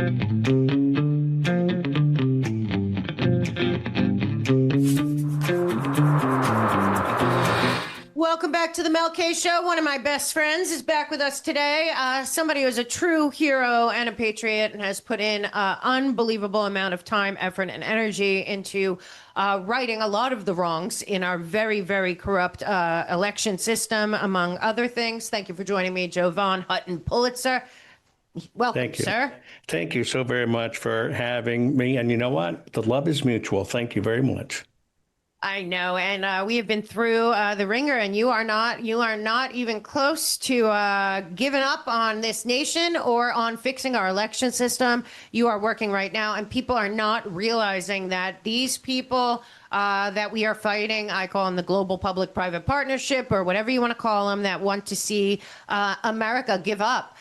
Welcome back to the Mel K Show. One of my best friends is back with us today. Somebody who's a true hero and a patriot and has put in an unbelievable amount of time, effort, and energy into righting a lot of the wrongs in our very, very corrupt election system, among other things. Thank you for joining me, Jovan, Hutton, Pulitzer. Welcome, Thank you. Sir. Thank you so very much for having me. And you know what? The love is mutual. Thank you very much. I know, and we have been through the ringer, and you are not even close to giving up on this nation or on fixing our election system. You are working right now, and people are not realizing that these people that we are fighting, I call them the global public-private partnership or whatever you want to call them, that want to see America give up,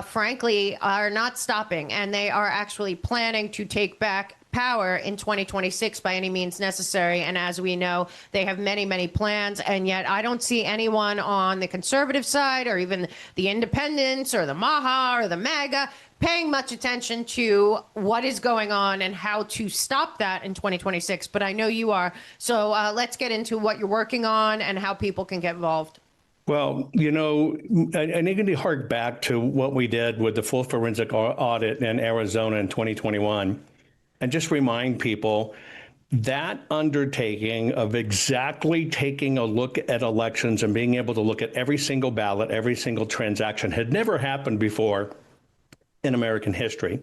frankly, are not stopping, and they are actually planning to take back power in 2026 by any means necessary. And as we know, they have many, many plans. And yet I don't see anyone on the conservative side or even the independents or the MAHA or the MAGA paying much attention to what is going on and how to stop that in 2026. But I know you are. So let's get into what you're working on and how people can get involved. Well, you know, I need to hark back to what we did with the full forensic audit in Arizona in 2021. And just remind people that undertaking of exactly taking a look at elections and being able to look at every single ballot, every single transaction had never happened before in American history.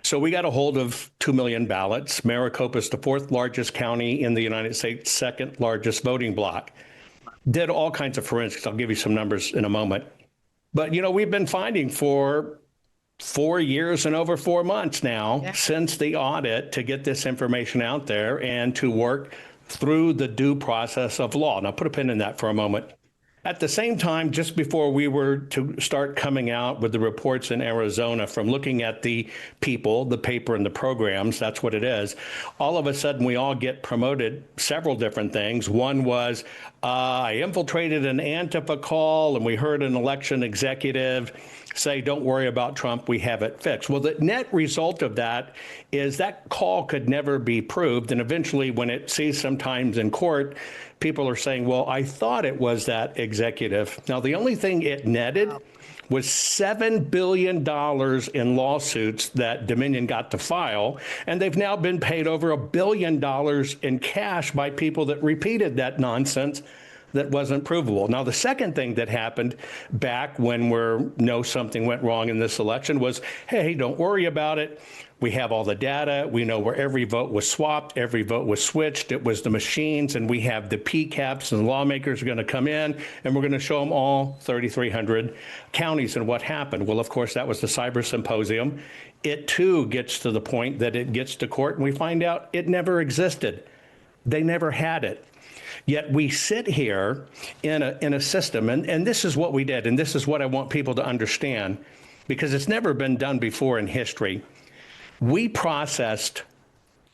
So we got a hold of 2 million ballots. Maricopa is the fourth largest county in the United States, second largest voting bloc. Did all kinds of forensics. I'll give you some numbers in a moment. But, you know, we've been finding for 4 years and over 4 months now since the audit to get this information out there and to work through the due process of law. Now, put a pin in that for a moment. At the same time, just before we were to start coming out with the reports in Arizona from looking at the people, the paper, and the programs, that's what it is, all of a sudden we all get promoted several different things. One was I infiltrated an Antifa call and we heard an election executive say, don't worry about Trump, we have it fixed. Well, the net result of that is that call could never be proved. And eventually, when it sees sometimes in court, people are saying, well, I thought it was that executive. Now, the only thing it netted was $7 billion in lawsuits that Dominion got to file. And they've now been paid over $1 billion in cash by people that repeated that nonsense that wasn't provable. Now, the second thing that happened back when we know something went wrong in this election was, hey, don't worry about it. We have all the data. We know where every vote was swapped, every vote was switched. It was the machines, and we have the PCAPs, and the lawmakers are going to come in, and we're going to show them all 3,300 counties and what happened. Well, of course, that was the cyber symposium. It, too, gets to the point that it gets to court, and we find out it never existed. They never had it. Yet we sit here in a system, and this is what we did, and this is what I want people to understand, because it's never been done before in history. We processed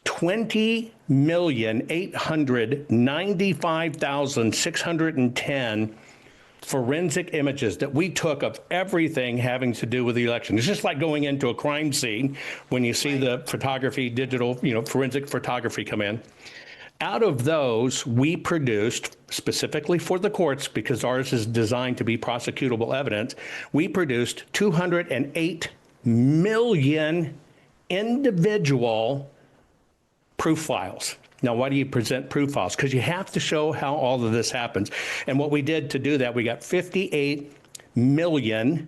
20,895,610 forensic images that we took of everything having to do with the election. It's just like going into a crime scene when you see the photography, digital, forensic photography come in. Out of those, we produced, specifically for the courts, because ours is designed to be prosecutable evidence, we produced 208 million individual proof files. Now, why do you present proof files? Because you have to show how all of this happens. And what we did to do that, we got 58 billion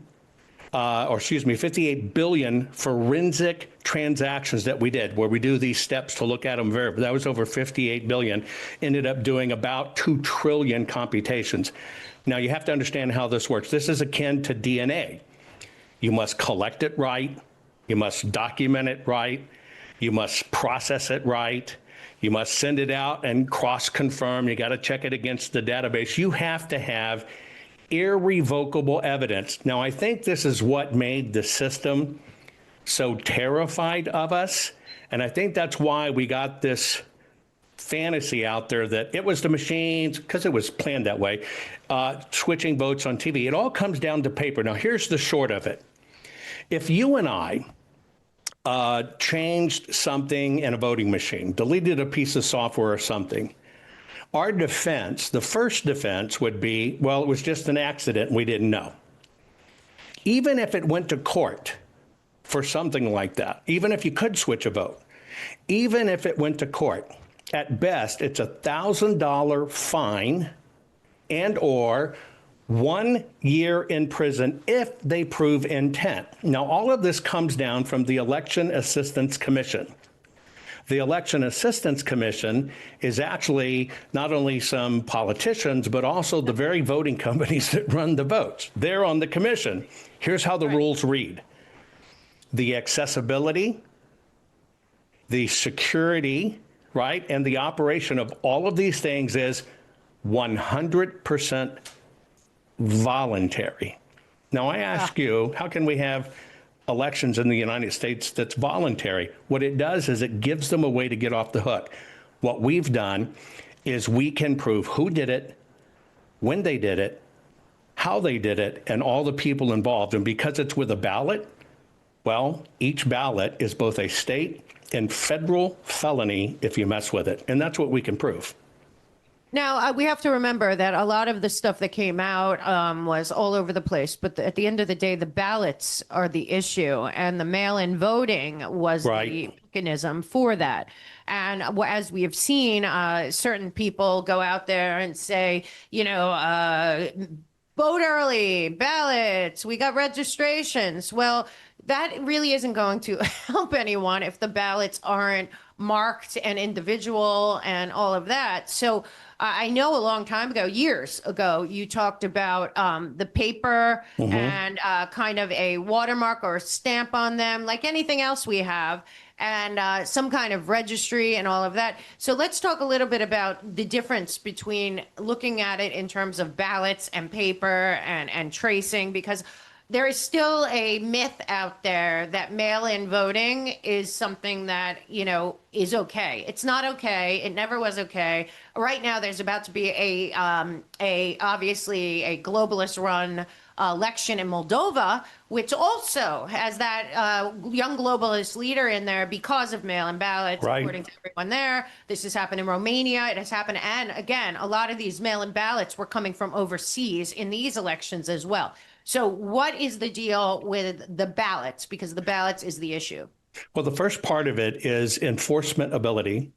forensic transactions that we did, where we do these steps to look at them. That was over 58 billion, ended up doing about 2 trillion computations. Now, you have to understand how this works. This is akin to DNA. You must collect it right. You must document it right. You must process it right. You must send it out and cross-confirm. You got to check it against the database. You have to have irrevocable evidence. Now, I think this is what made the system so terrified of us. And I think that's why we got this fantasy out there that it was the machines, because it was planned that way, switching votes on TV. It all comes down to paper. Now, here's the short of it. If you and I changed something in a voting machine, deleted a piece of software or something. Our defense, the first defense would be, well, it was just an accident and we didn't know. Even if it went to court for something like that, even if you could switch a vote, even if it went to court, at best, it's a $1,000 fine and or 1 year in prison if they prove intent. Now, all of this comes down from the Election Assistance Commission. The Election Assistance Commission is actually not only some politicians, but also the very voting companies that run the votes. They're on the commission. Here's how the rules read. The accessibility, the security, right, and the operation of all of these things is 100% voluntary. Now, I ask you, how can we have elections in the United States that's voluntary? What it does is it gives them a way to get off the hook. What we've done is we can prove who did it, when they did it, how they did it, and all the people involved. And because it's with a ballot, well, each ballot is both a state and federal felony if you mess with it. And that's what we can prove. Now, we have to remember that a lot of the stuff that came out was all over the place. But at the end of the day, the ballots are the issue, and the mail-in voting was the mechanism for that. And as we have seen, certain people go out there and say, you know, vote early, ballots, we got registrations. Well, that really isn't going to help anyone if the ballots aren't marked and individual and all of that. So I know a long time ago, years ago, you talked about the paper and kind of a watermark or a stamp on them, like anything else we have, and some kind of registry and all of that. So let's talk a little bit about the difference between looking at it in terms of ballots and paper and tracing, because there is still a myth out there that mail-in voting is something that, you know, is okay. It's not okay. It never was okay. Right now, there's about to be obviously a globalist-run election in Moldova, which also has that young globalist leader in there because of mail-in ballots, according to everyone there. This has happened in Romania. It has happened. And again, a lot of these mail-in ballots were coming from overseas in these elections as well. So what is the deal with the ballots? Because the ballots is the issue. Well, the first part of it is enforcement ability.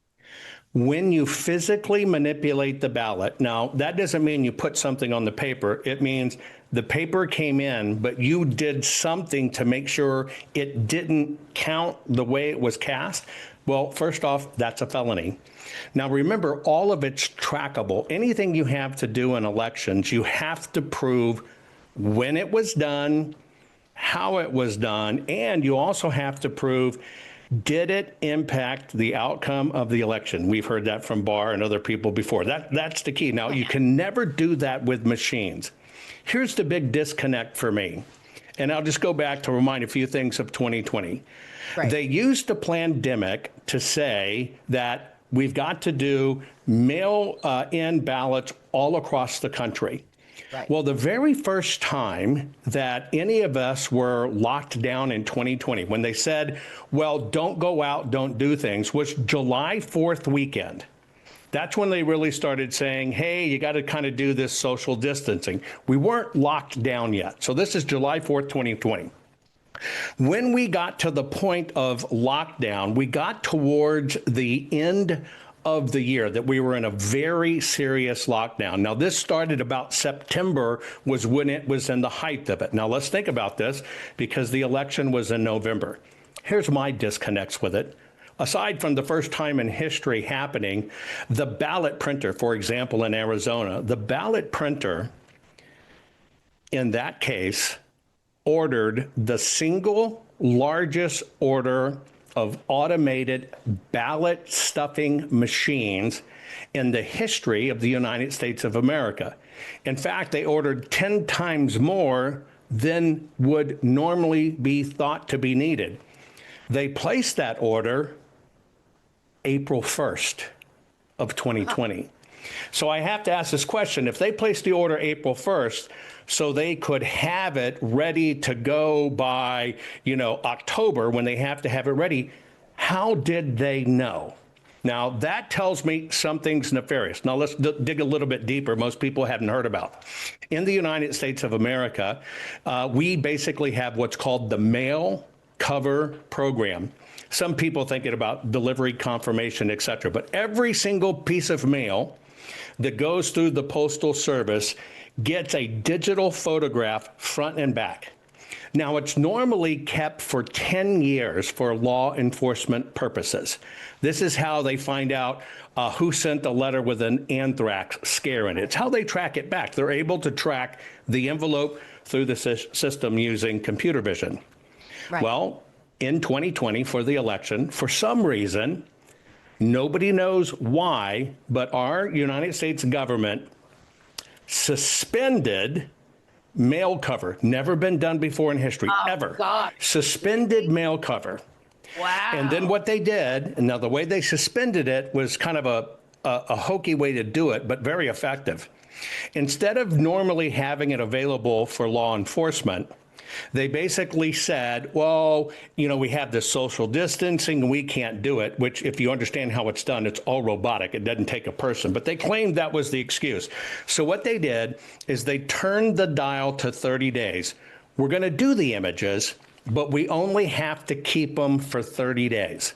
When you physically manipulate the ballot, now that doesn't mean you put something on the paper. It means the paper came in, but you did something to make sure it didn't count the way it was cast. Well, first off, that's a felony. Now, remember, all of it's trackable. Anything you have to do in elections, you have to prove when it was done, how it was done, and you also have to prove, did it impact the outcome of the election? We've heard that from Barr and other people before. That's the key. Now, you can never do that with machines. Here's the big disconnect for me, and I'll just go back to remind a few things of 2020. They used the pandemic to say that we've got to do mail-in ballots all across the country. Well, the very first time that any of us were locked down in 2020, when they said, well, don't go out, don't do things, was July 4th weekend. That's when they really started saying, hey, you got to kind of do this social distancing. We weren't locked down yet. So this is July 4th, 2020. When we got to the point of lockdown, we got towards the end of the year that we were in a very serious lockdown. Now, this started about September was when it was in the height of it. Now, let's think about this, because the election was in November. Here's my disconnects with it. Aside from the first time in history happening, the ballot printer, for example, in Arizona, the ballot printer in that case ordered the single largest order of automated ballot stuffing machines in the history of the United States of America. In fact, they ordered 10 times more than would normally be thought to be needed. They placed that order April 1st of 2020. So I have to ask this question. If they placed the order April 1st, so they could have it ready to go by, October when they have to have it ready. How did they know? Now, that tells me something's nefarious. Now, let's dig a little bit deeper. Most people haven't heard about. In the United States of America, we basically have what's called the mail cover program. Some people thinking about delivery, confirmation, et cetera. But every single piece of mail that goes through the Postal Service gets a digital photograph front and back. Now, it's normally kept for 10 years for law enforcement purposes. This is how they find out who sent the letter with an anthrax scare in it. It's how they track it back. They're able to track the envelope through the system using computer vision. Right. Well, in 2020 for the election, for some reason, nobody knows why, but our United States government suspended mail cover. Never been done before in history, ever. God. Suspended mail cover. Wow. And then what they did, and now the way they suspended it was kind of a hokey way to do it, but very effective. Instead of normally having it available for law enforcement, they basically said, well, we have this social distancing and we can't do it, which if you understand how it's done, it's all robotic. It doesn't take a person. But they claimed that was the excuse. So what they did is they turned the dial to 30 days. We're going to do the images, but we only have to keep them for 30 days.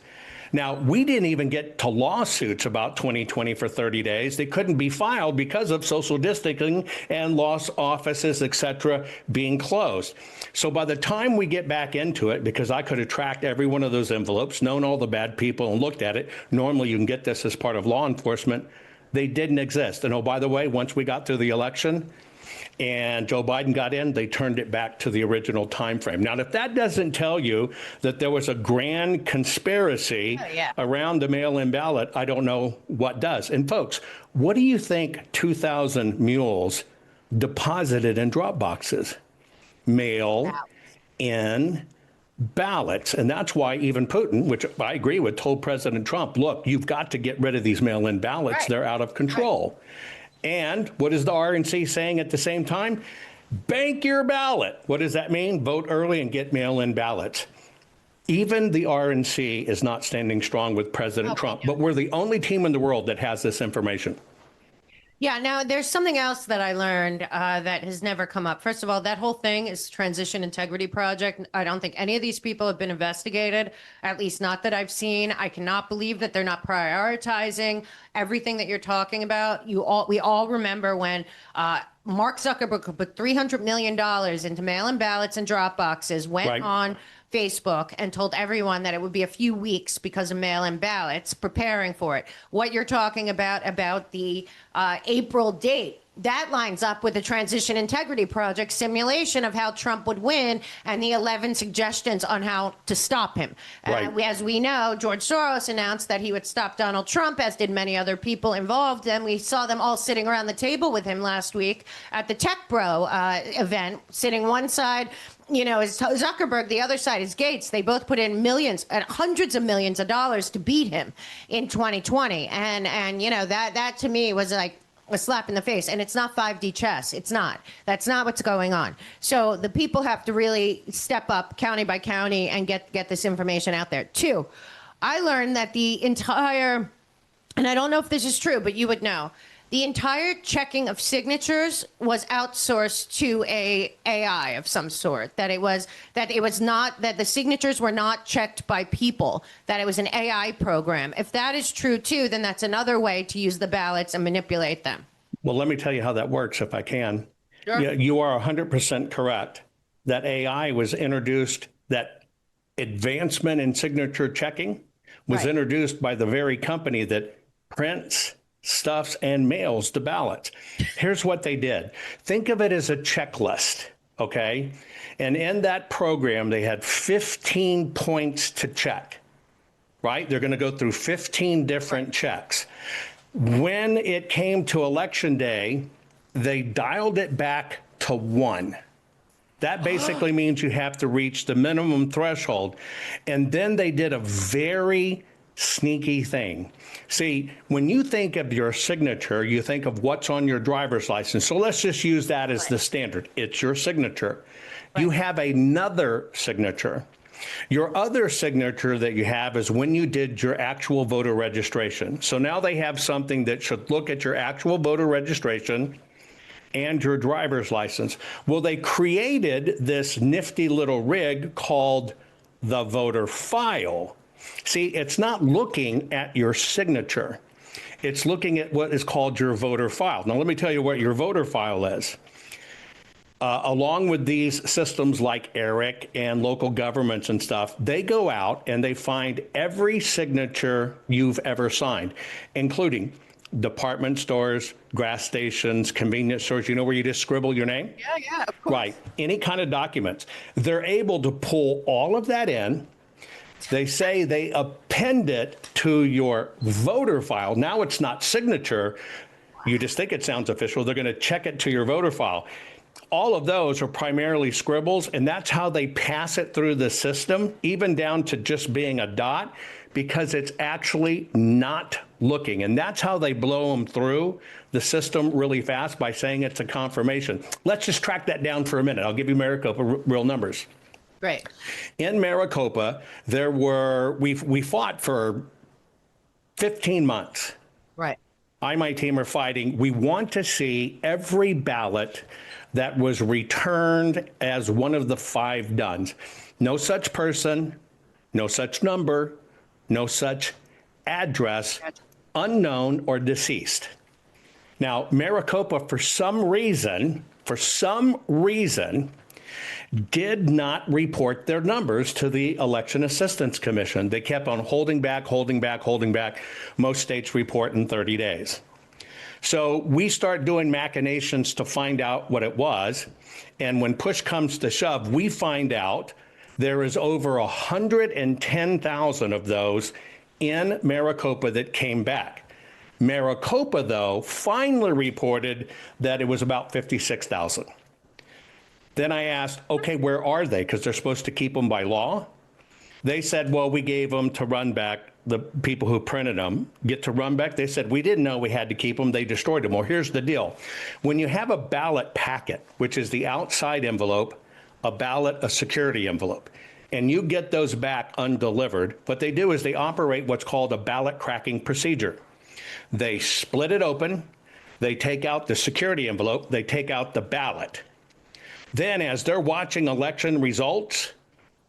Now, we didn't even get to lawsuits about 2020 for 30 days. They couldn't be filed because of social distancing and lost offices, et cetera, being closed. So by the time we get back into it, because I could have tracked every one of those envelopes, known all the bad people and looked at it, normally you can get this as part of law enforcement, they didn't exist. And oh, by the way, once we got through the election, and Joe Biden got in, they turned it back to the original time frame. Now, if that doesn't tell you that there was a grand conspiracy around the mail-in ballot, I don't know what does. And folks, what do you think 2,000 mules deposited in drop boxes? Mail-in ballots. And that's why even Putin, which I agree with, told President Trump, look, you've got to get rid of these mail-in ballots. Right. They're out of control. Right. And what is the RNC saying at the same time? Bank your ballot. What does that mean? Vote early and get mail-in ballots. Even the RNC is not standing strong with President Trump, but we're the only team in the world that has this information. Yeah, now there's something else that I learned that has never come up. First of all, that whole thing is Transition Integrity Project. I don't think any of these people have been investigated, at least not that I've seen. I cannot believe that they're not prioritizing everything that you're talking about. We all remember when Mark Zuckerberg put $300 million into mail-in ballots and drop boxes, went on Facebook and told everyone that it would be a few weeks because of mail-in ballots, preparing for it. What you're talking about the April date, that lines up with the Transition Integrity Project simulation of how Trump would win and the 11 suggestions on how to stop him. Right. As we know, George Soros announced that he would stop Donald Trump, as did many other people involved. And we saw them all sitting around the table with him last week at the Tech Bro event, sitting one side, is Zuckerberg, the other side is Gates. They both put in millions and hundreds of millions of dollars to beat him in 2020. And that to me was like a slap in the face. And it's not 5D chess. It's not. That's not what's going on. So the people have to really step up county by county and get this information out there. Two, I learned that the entire, and I don't know if this is true, but you would know, the entire checking of signatures was outsourced to a AI of some sort. That the signatures were not checked by people. That it was an AI program. If that is true too, then that's another way to use the ballots and manipulate them. Well, let me tell you how that works, if I can. Sure. You are 100% correct. That AI was introduced. That advancement in signature checking was introduced by the very company that prints, stuffs, and mails the ballots. Here's what they did. Think of it as a checklist, okay? And in that program, they had 15 points to check, right? They're going to go through 15 different checks. When it came to election day, they dialed it back to 1. That basically means you have to reach the minimum threshold. And then they did a very sneaky thing. See, when you think of your signature, you think of what's on your driver's license. So let's just use that as the standard. It's your signature. You have another signature. Your other signature that you have is when you did your actual voter registration. So now they have something that should look at your actual voter registration and your driver's license. Well, they created this nifty little rig called the voter file. See, it's not looking at your signature. It's looking at what is called your voter file. Now, let me tell you what your voter file is. Along with these systems like ERIC and local governments and stuff, they go out and they find every signature you've ever signed, including department stores, gas stations, convenience stores, you know, where you just scribble your name? Yeah, of course. Right. Any kind of documents. They're able to pull all of that in. They say they append it to your voter file. Now it's not signature. You just think it sounds official. They're going to check it to your voter file. All of those are primarily scribbles, and that's how they pass it through the system, even down to just being a dot, because it's actually not looking. And that's how they blow them through the system really fast, by saying it's a confirmation. Let's just track that down for a minute. I'll give you Maricopa real numbers. Great. In Maricopa, we fought for 15 months. Right. I and my team are fighting. We want to see every ballot that was returned as one of the 5 dones. No such person, no such number, no such address, unknown or deceased. Now, Maricopa, for some reason, did not report their numbers to the Election Assistance Commission. They kept on holding back. Most states report in 30 days. So we start doing machinations to find out what it was. And when push comes to shove, we find out there is over 110,000 of those in Maricopa that came back. Maricopa, though, finally reported that it was about 56,000. Then I asked, okay, where are they? Because they're supposed to keep them by law. They said, well, we gave them to run back. The people who printed them get to run back. They said, we didn't know we had to keep them. They destroyed them. Well, here's the deal. When you have a ballot packet, which is the outside envelope, a ballot, a security envelope, and you get those back undelivered, what they do is they operate what's called a ballot cracking procedure. They split it open. They take out the security envelope. They take out the ballot. Then, as they're watching election results,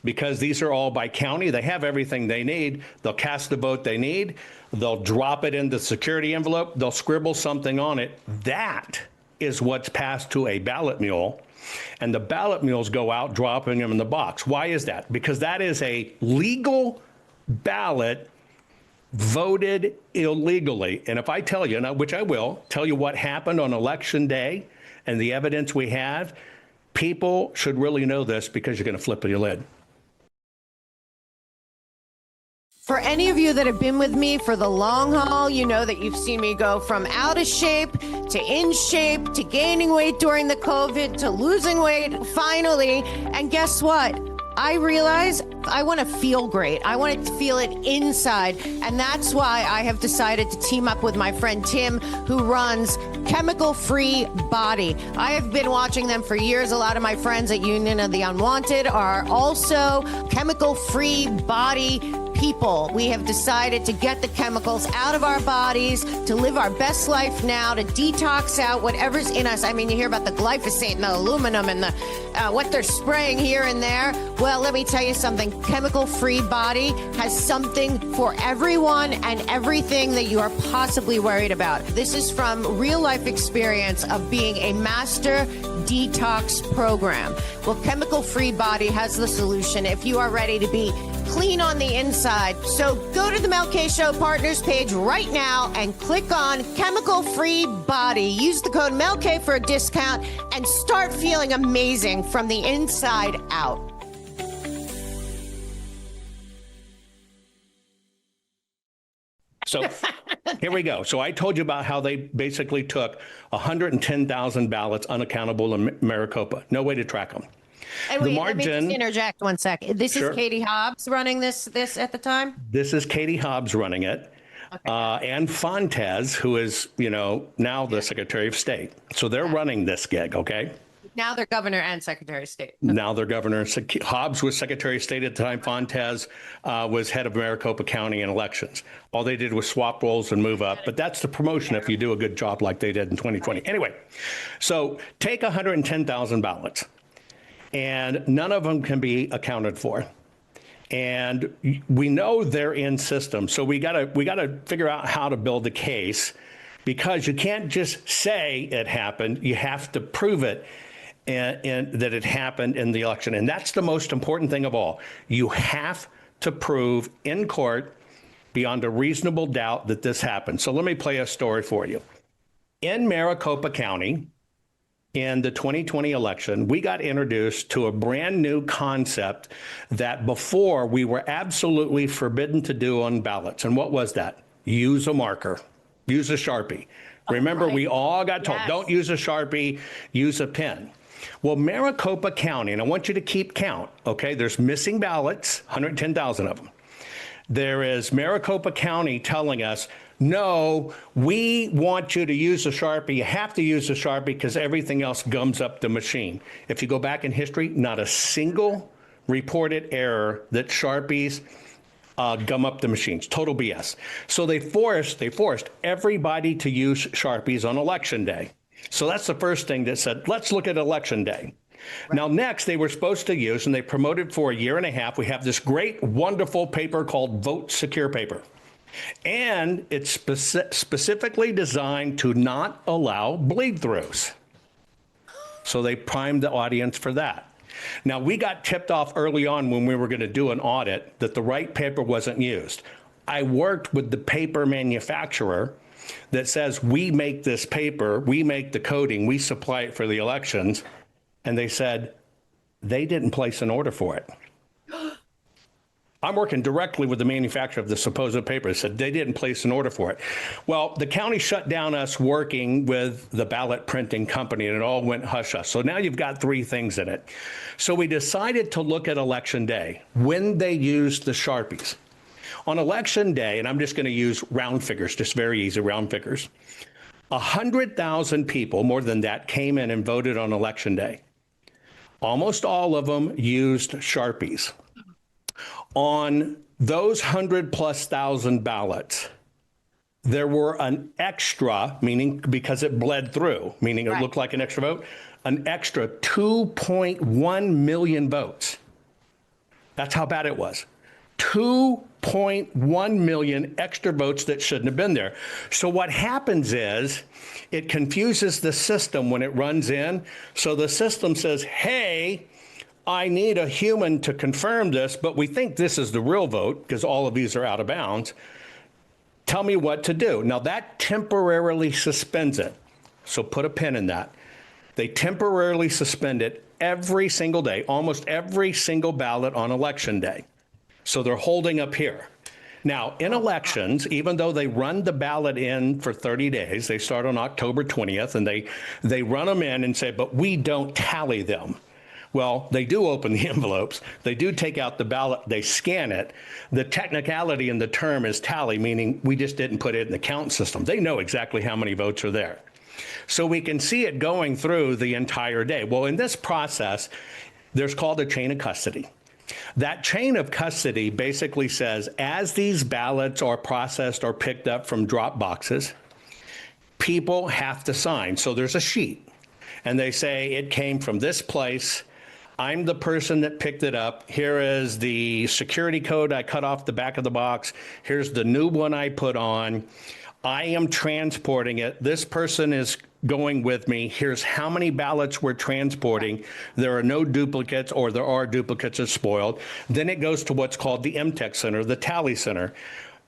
because these are all by county, they have everything they need. They'll cast the vote they need. They'll drop it in the security envelope. They'll scribble something on it. That is what's passed to a ballot mule. And the ballot mules go out dropping them in the box. Why is that? Because that is a legal ballot voted illegally. And if I tell you, which I will, tell you what happened on Election Day and the evidence we have, people should really know this, because you're going to flip your lid. For any of you that have been with me for the long haul, you know that you've seen me go from out of shape to in shape to gaining weight during the COVID to losing weight finally. And guess what? I realize I want to feel great. I want to feel it inside. And that's why I have decided to team up with my friend Tim, who runs Chemical Free Body. I have been watching them for years. A lot of my friends at Union of the Unwanted are also Chemical Free Body people. We have decided to get the chemicals out of our bodies, to live our best life now, to detox out whatever's in us. I mean, you hear about the glyphosate and the aluminum and the what they're spraying here and there. Well, let me tell you something. Chemical Free Body has something for everyone and everything that you are possibly worried about. This is from real life experience of being a master detox program. Well, Chemical Free Body has the solution if you are ready to be clean on the inside. So go to the Mel K Show Partners page right now and click on Chemical Free Body. Use the code MELK for a discount and start feeling amazing from the inside out. So here we go. So I told you about how they basically took 110,000 ballots unaccountable in Maricopa. No way to track them. And The wait, let me just margin, interject one second. This is sure. Katie Hobbs running this at the time? This is Katie Hobbs running it. Okay, got it. And Fontes, who is, now the Secretary of State. So they're running this gig, okay? Now they're governor and secretary of state. Now they're governor. Hobbs was Secretary of State at the time. Fontes was head of Maricopa County and elections. All they did was swap roles and move up. But that's the promotion if you do a good job like they did in 2020. Anyway, so take 110,000 ballots, and none of them can be accounted for. And we know they're in system. So we gotta figure out how to build the case, because you can't just say it happened. You have to prove it. And that it happened in the election. And that's the most important thing of all. You have to prove in court beyond a reasonable doubt that this happened. So let me play a story for you. In Maricopa County, in the 2020 election, we got introduced to a brand new concept that before we were absolutely forbidden to do on ballots. And what was that? Use a marker, use a Sharpie. Remember, we all got told, don't use a Sharpie, use a pen. Well, Maricopa County, and I want you to keep count, okay? There's missing ballots, 110,000 of them. There is Maricopa County telling us, no, we want you to use a Sharpie. You have to use a Sharpie because everything else gums up the machine. If you go back in history, not a single reported error that Sharpies gum up the machines. Total BS. So they forced everybody to use Sharpies on election day. So that's the first thing that said, let's look at election day. Right. Now, next, they were supposed to use, and they promoted for a year and a half, we have this great, wonderful paper called Vote Secure paper. And it's specifically designed to not allow bleed-throughs. So they primed the audience for that. Now, we got tipped off early on when we were going to do an audit that the right paper wasn't used. I worked with the paper manufacturer that says, we make this paper, we make the coding, we supply it for the elections. And they said they didn't place an order for it. I'm working directly with the manufacturer of the supposed paper. They said they didn't place an order for it. Well, the county shut down us working with the ballot printing company, and it all went hush-hush. So now you've got three things in it. So we decided to look at election day, when they used the Sharpies. On election day, and I'm just going to use round figures, just very easy round figures, 100,000 people, more than that, came in and voted on election day. Almost all of them used Sharpies. On those 100,000+ ballots, there were an extra, meaning because it bled through, meaning it looked like an extra vote, an extra 2.1 million votes. That's how bad it was. 2.1 million extra votes that shouldn't have been there. So what happens is it confuses the system when it runs in. So the system says, hey, I need a human to confirm this, but we think this is the real vote because all of these are out of bounds. Tell me what to do. Now that temporarily suspends it. So put a pin in that. They temporarily suspend it every single day, almost every single ballot on election day. So they're holding up here. Now, in elections, even though they run the ballot in for 30 days, they start on October 20th, and they run them in and say, but we don't tally them. Well, they do open the envelopes. They do take out the ballot. They scan it. The technicality in the term is tally, meaning we just didn't put it in the count system. They know exactly how many votes are there. So we can see it going through the entire day. Well, in this process, there's called a chain of custody. That chain of custody basically says, as these ballots are processed or picked up from drop boxes, people have to sign. So there's a sheet, and they say it came from this place. I'm the person that picked it up. Here is the security code I cut off the back of the box. Here's the new one I put on. I am transporting it. This person is going with me. Here's how many ballots we're transporting. There are no duplicates, or there are duplicates that's spoiled. Then it goes to what's called the MTech Center, the tally center.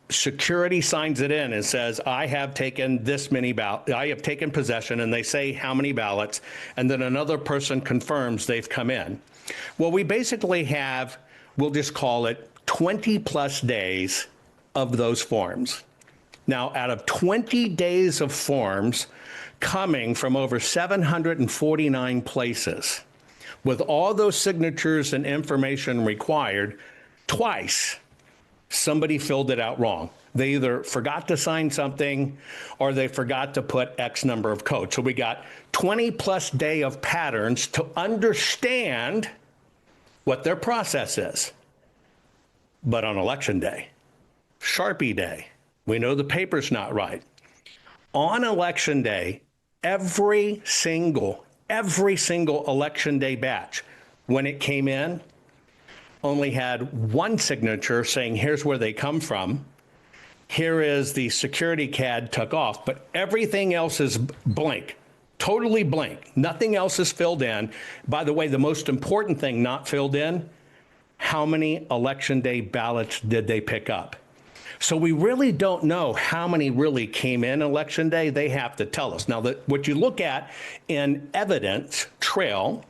Security signs it in and says, I have taken this many ballots. I have taken possession, and they say how many ballots, and then another person confirms they've come in. Well, we basically have, we'll just call it 20+ days of those forms. Now, out of 20 days of forms coming from over 749 places, with all those signatures and information required, twice somebody filled it out wrong. They either forgot to sign something or they forgot to put X number of codes. So we got 20 plus day of patterns to understand what their process is. But on election day, Sharpie day, we know the paper's not right. On election day, every single election day batch, when it came in, only had one signature saying, here's where they come from. Here is the security CAD took off, but everything else is blank, totally blank. Nothing else is filled in. By the way, the most important thing not filled in, how many election day ballots did they pick up? So we really don't know how many really came in election day. They have to tell us. Now, what you look at in evidence trail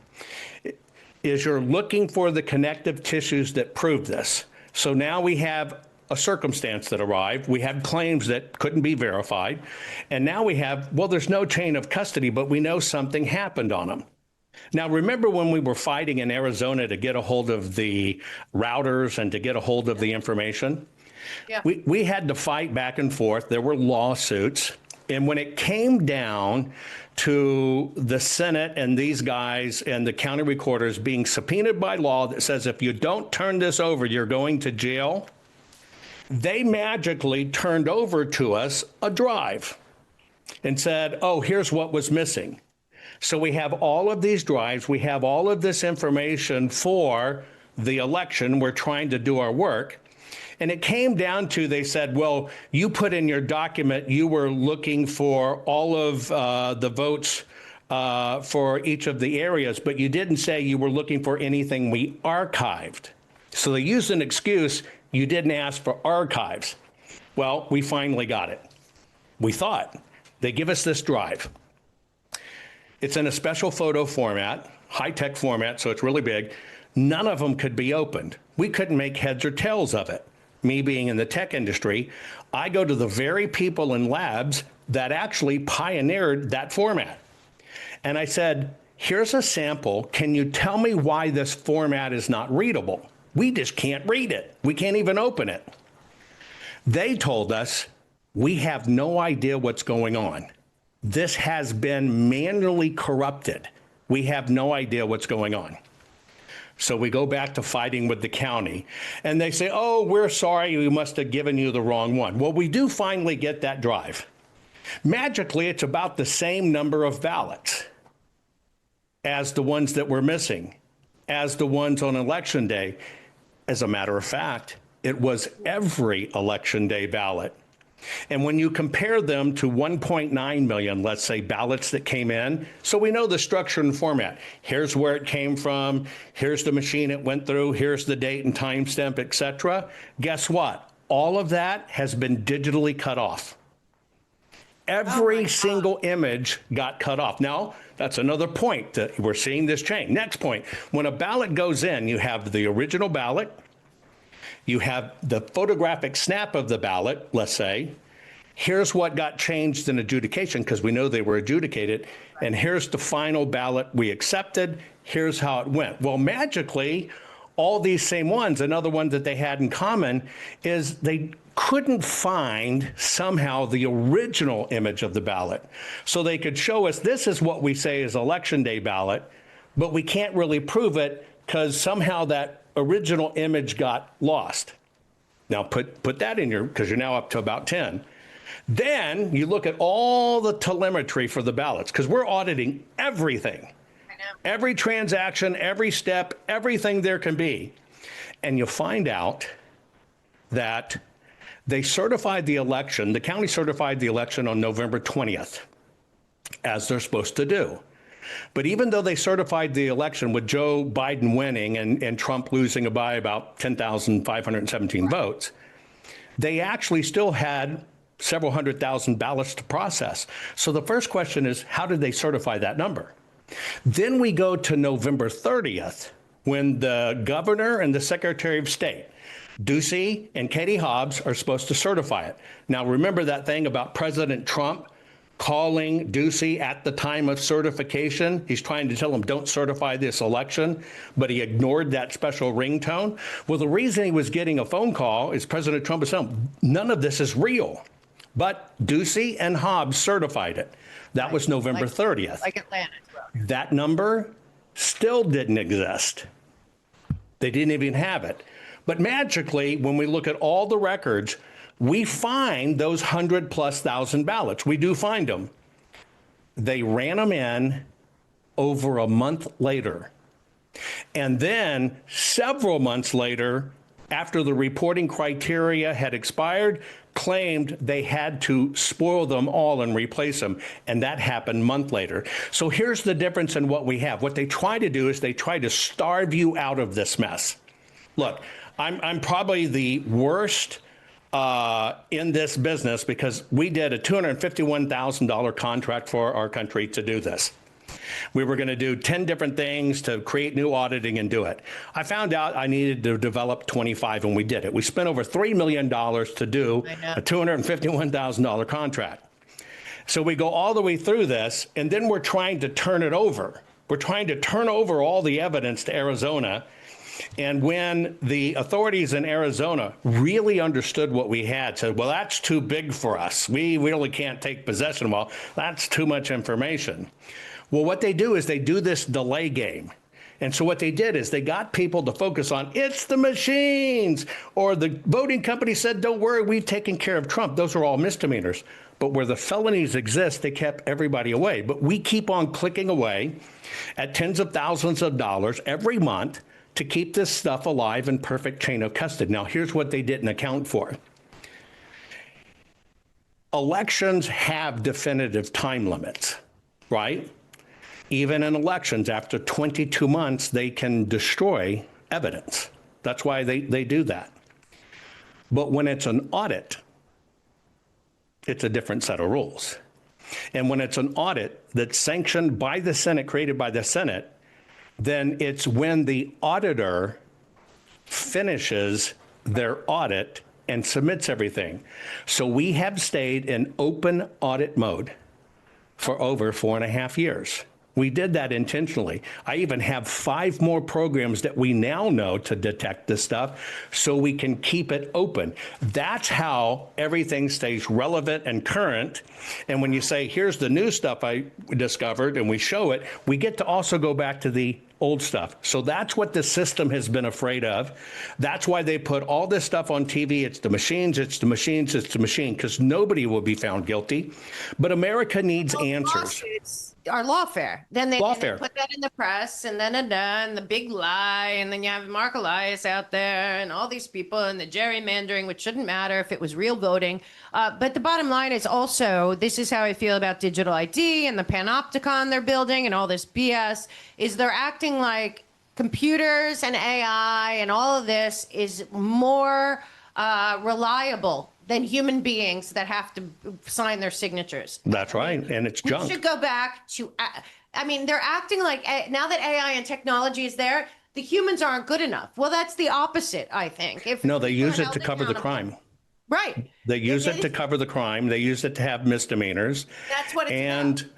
is you're looking for the connective tissues that prove this. So now we have a circumstance that arrived. We had claims that couldn't be verified. And now we have, well, there's no chain of custody, but we know something happened on them. Now, remember when we were fighting in Arizona to get a hold of the routers and to get a hold of the information? Yeah. We had to fight back and forth. There were lawsuits. And when it came down to the Senate and these guys and the county recorders being subpoenaed by law that says if you don't turn this over, you're going to jail, they magically turned over to us a drive and said, oh, here's what was missing. So we have all of these drives. We have all of this information for the election. We're trying to do our work. And it came down to, they said, well, you put in your document, you were looking for all of the votes for each of the areas, but you didn't say you were looking for anything we archived. So they used an excuse, you didn't ask for archives. Well, we finally got it. We thought. They give us this drive. It's in a special photo format, high-tech format, so it's really big. None of them could be opened. We couldn't make heads or tails of it. Me being in the tech industry, I go to the very people in labs that actually pioneered that format. And I said, here's a sample. Can you tell me why this format is not readable? We just can't read it. We can't even open it. They told us, we have no idea what's going on. This has been manually corrupted. We have no idea what's going on. So we go back to fighting with the county, and they say, oh, we're sorry, we must have given you the wrong one. Well, we do finally get that drive. Magically, it's about the same number of ballots as the ones that were missing, as the ones on election day. As a matter of fact, it was every election day ballot. And when you compare them to 1.9 million, let's say, ballots that came in, so we know the structure and format. Here's where it came from. Here's the machine it went through. Here's the date and timestamp, et cetera. Guess what? All of that has been digitally cut off. Every single image got cut off. Now, that's another point that we're seeing this change. Next point, when a ballot goes in, you have the original ballot. You have the photographic snap of the ballot, let's say. Here's what got changed in adjudication, because we know they were adjudicated. And here's the final ballot we accepted. Here's how it went. Well, magically, all these same ones, another one that they had in common is they couldn't find somehow the original image of the ballot. So they could show us this is what we say is election day ballot, but we can't really prove it because somehow that original image got lost. Now put that in your, because you're now up to about 10. Then you look at all the telemetry for the ballots, because we're auditing everything. Every transaction, every step, everything there can be. And you find out that they certified the election, the county certified the election on November 20th, as they're supposed to do. But even though they certified the election with Joe Biden winning and Trump losing by about 10,517 votes, they actually still had several 100,000 ballots to process. So the first question is, how did they certify that number? Then we go to November 30th, when the governor and the Secretary of State, Ducey and Katie Hobbs, are supposed to certify it. Now, remember that thing about President Trump calling Ducey at the time of certification. He's trying to tell him, don't certify this election, but he ignored that special ringtone. Well, the reason he was getting a phone call is President Trump was saying, none of this is real. But Ducey and Hobbs certified it. That was November 30th. Like Atlanta. That number still didn't exist. They didn't even have it. But magically, when we look at all the records, we find those 100,000+ ballots. We do find them. They ran them in over a month later. And then several months later, after the reporting criteria had expired, claimed they had to spoil them all and replace them. And that happened a month later. So here's the difference in what we have. What they try to do is they try to starve you out of this mess. Look, I'm probably the worst in this business because we did a $251,000 contract for our country to do this. We were going to do 10 different things to create new auditing and do it. I found out I needed to develop 25, and we did it. We spent over $3 million to do a $251,000 contract. So we go all the way through this, and then we're trying to turn it over. We're trying to turn over all the evidence to Arizona. And when the authorities in Arizona really understood what we had, said, well, that's too big for us. We really can't take possession. Well, that's too much information. Well, what they do is they do this delay game. And so what they did is they got people to focus on, it's the machines, or the voting company said, don't worry, we've taken care of Trump. Those are all misdemeanors. But where the felonies exist, they kept everybody away. But we keep on clicking away at tens of thousands of dollars every month to keep this stuff alive in perfect chain of custody. Now, here's what they didn't account for. Elections have definitive time limits, right? Even in elections, after 22 months, they can destroy evidence. That's why they do that. But when it's an audit, it's a different set of rules. And when it's an audit that's sanctioned by the Senate, created by the Senate, then it's when the auditor finishes their audit and submits everything. So we have stayed in open audit mode for over 4.5 years. We did that intentionally. I even have 5 more programs that we now know to detect this stuff so we can keep it open. That's how everything stays relevant and current. And when you say, here's the new stuff I discovered, and we show it, we get to also go back to the old stuff. So that's what the system has been afraid of. That's why they put all this stuff on TV. It's the machines, it's the machines, it's the machine, because nobody will be found guilty. But America needs answers. Are lawfare. Then they put that in the press, and then the big lie, and then you have Mark Elias out there, and all these people, and the gerrymandering, which shouldn't matter if it was real voting. But the bottom line is also, this is how I feel about digital ID and the panopticon they're building and all this BS, is they're acting like computers and AI and all of this is more reliable than human beings that have to sign their signatures. That's right, and it's junk. We should go back to, I mean, they're acting like now that AI and technology is there, the humans aren't good enough. Well, that's the opposite, I think. No, they use it to cover the crime. Right. They use it to cover the crime. They use it to have misdemeanors. That's what it's about.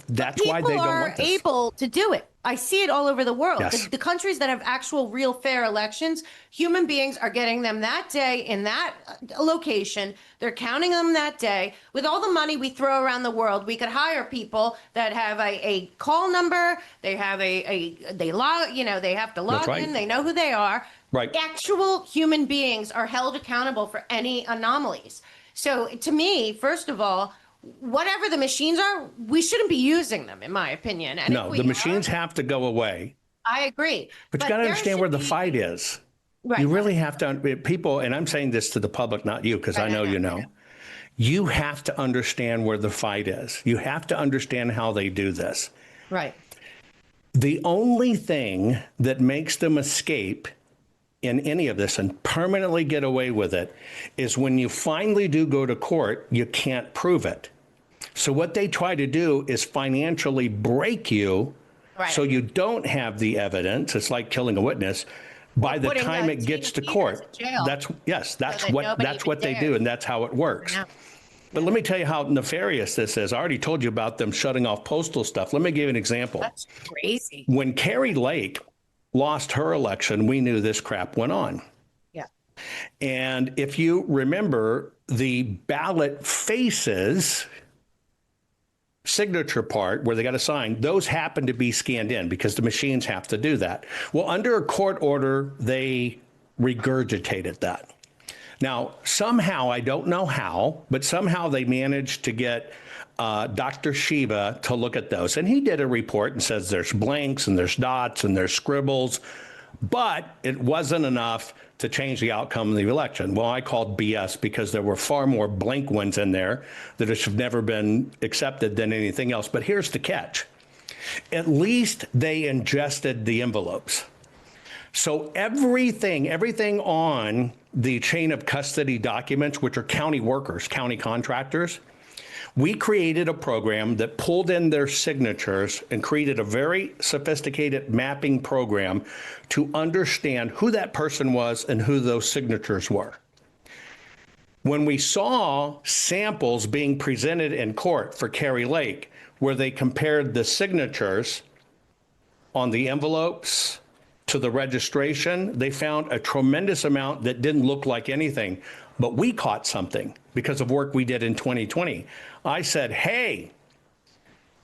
That's why they don't want this. People are able to do it. I see it all over the world. Yes. The countries that have actual, real, fair elections, human beings are getting them that day in that location. They're counting them that day. With all the money we throw around the world, we could hire people that have a call number. They have they log, they have to log in. They know who they are. Right. Actual human beings are held accountable for any anomalies. So to me, first of all, whatever the machines are, we shouldn't be using them, in my opinion. And no, the machines have to go away. I agree. But you got to understand where the fight is. Right. You really have to, people, and I'm saying this to the public, not you, because I know you know. You have to understand where the fight is. You have to understand how they do this. Right. The only thing that makes them escape in any of this and permanently get away with it is when you finally do go to court, you can't prove it. So what they try to do is financially break you so you don't have the evidence. It's like killing a witness. By the time it gets to court, that's what they do, and that's how it works. But let me tell you how nefarious this is. I already told you about them shutting off postal stuff. Let me give you an example. That's crazy. When Carrie Lake lost her election, we knew this crap went on. Yeah. And if you remember, the ballot faces signature part where they got to sign, those happen to be scanned in because the machines have to do that. Well, under a court order, they regurgitated that. Now, somehow, I don't know how, but somehow they managed to get Dr. Shiba to look at those. And he did a report and says there's blanks and there's dots and there's scribbles, but it wasn't enough to change the outcome of the election. Well, I called BS because there were far more blank ones in there that have never been accepted than anything else. But here's the catch. At least they ingested the envelopes. So everything on the chain of custody documents, which are county workers, county contractors, we created a program that pulled in their signatures and created a very sophisticated mapping program to understand who that person was and who those signatures were. When we saw samples being presented in court for Carrie Lake, where they compared the signatures on the envelopes to the registration, they found a tremendous amount that didn't look like anything. But we caught something because of work we did in 2020. I said, hey,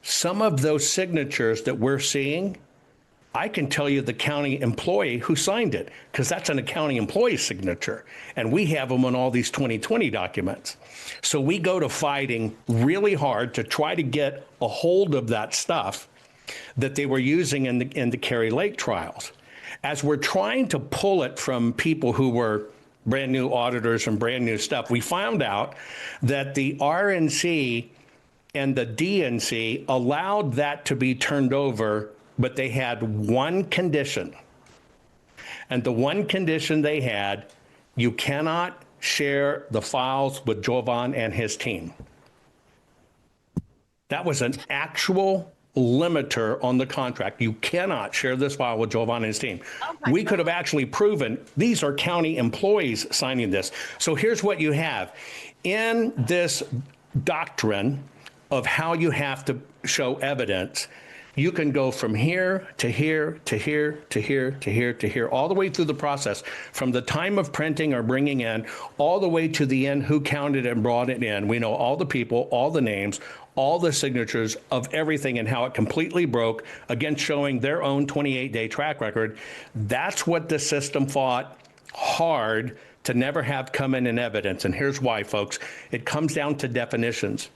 some of those signatures that we're seeing, I can tell you the county employee who signed it, because that's an county employee signature. And we have them on all these 2020 documents. So we go to fighting really hard to try to get a hold of that stuff that they were using in the Carrie Lake trials. As we're trying to pull it from people who were brand new auditors and brand new stuff, we found out that the RNC and the DNC allowed that to be turned over, but they had one condition. And the one condition they had, you cannot share the files with Jovan and his team. That was an actual limiter on the contract. You cannot share this file with Jovan and his team. We could have actually proven these are county employees signing this. So here's what you have. In this doctrine of how you have to show evidence, you can go from here to here to here to here to here to here, all the way through the process, from the time of printing or bringing in, all the way to the end, who counted and brought it in. We know all the people, all the names, all the signatures of everything and how it completely broke, again, showing their own 28-day track record. That's what the system fought hard to never have come in evidence. And here's why, folks. It comes down to definitions.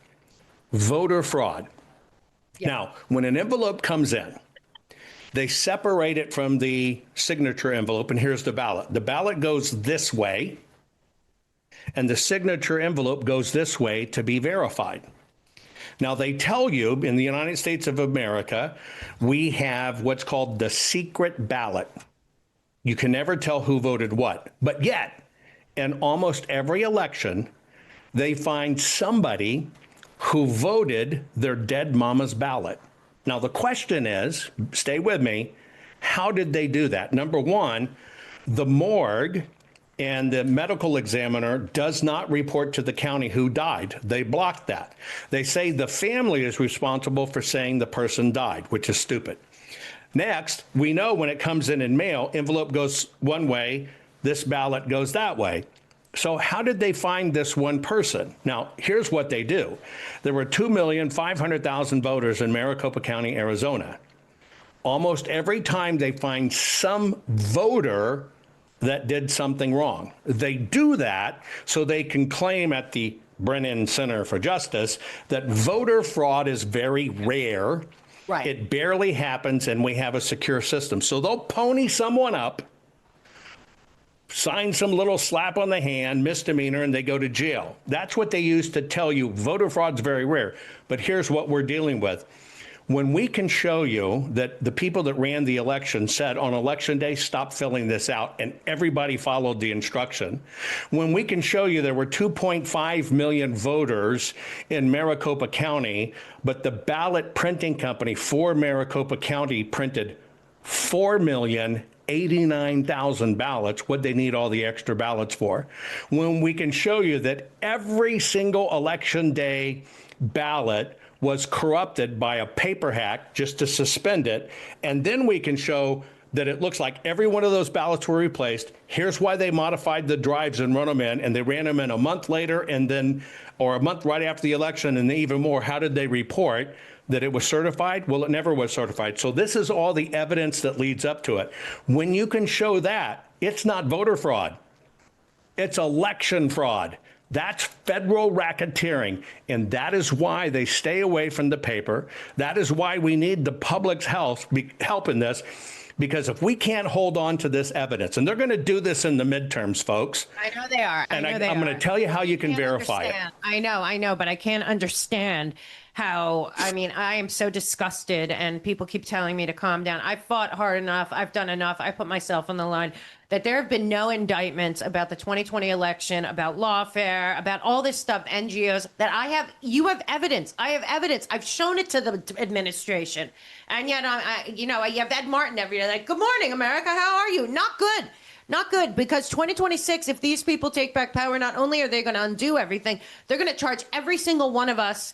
Voter fraud. Yeah. Now, when an envelope comes in, they separate it from the signature envelope, and here's the ballot. The ballot goes this way, and the signature envelope goes this way to be verified. Now, they tell you in the United States of America, we have what's called the secret ballot. You can never tell who voted what. But yet, in almost every election, they find somebody who voted their dead mama's ballot. Now, the question is, stay with me, how did they do that? Number one, the morgue and the medical examiner does not report to the county who died. They blocked that. They say the family is responsible for saying the person died, which is stupid. Next, we know when it comes in mail, envelope goes one way, this ballot goes that way. So how did they find this one person? Now, here's what they do. There were 2,500,000 voters in Maricopa County, Arizona. Almost every time they find some voter that did something wrong. They do that so they can claim at the Brennan Center for Justice that voter fraud is very rare. Right. It barely happens, and we have a secure system. So they'll pony someone up, sign some little slap on the hand, misdemeanor, and they go to jail. That's what they use to tell you voter fraud's very rare. But here's what we're dealing with. When we can show you that the people that ran the election said on election day, stop filling this out, and everybody followed the instruction. When we can show you there were 2.5 million voters in Maricopa County, but the ballot printing company for Maricopa County printed 4,000,000 89,000 ballots, what they need all the extra ballots for, when we can show you that every single election day ballot was corrupted by a paper hack just to suspend it. And then we can show that it looks like every one of those ballots were replaced. Here's why they modified the drives and run them in, and they ran them in a month later and then, or a month right after the election, and even more. How did they report that it was certified? Well, it never was certified. So this is all the evidence that leads up to it. When you can show that, it's not voter fraud. It's election fraud. That's federal racketeering. And that is why they stay away from the paper. That is why we need the public's help in this. Because if we can't hold on to this evidence, and they're going to do this in the midterms, folks. I know they are. I'm going to tell you how you can verify it. I know, but I can't understand how, I mean, I am so disgusted and people keep telling me to calm down. I fought hard enough. I've done enough. I put myself on the line. That there have been no indictments about the 2020 election, about lawfare, about all this stuff, NGOs, that you have evidence. I have evidence. I've shown it to the administration. And yet, you have Ed Martin every day, like, good morning, America. How are you? Not good. Not good, because 2026, if these people take back power, not only are they going to undo everything, they're going to charge every single one of us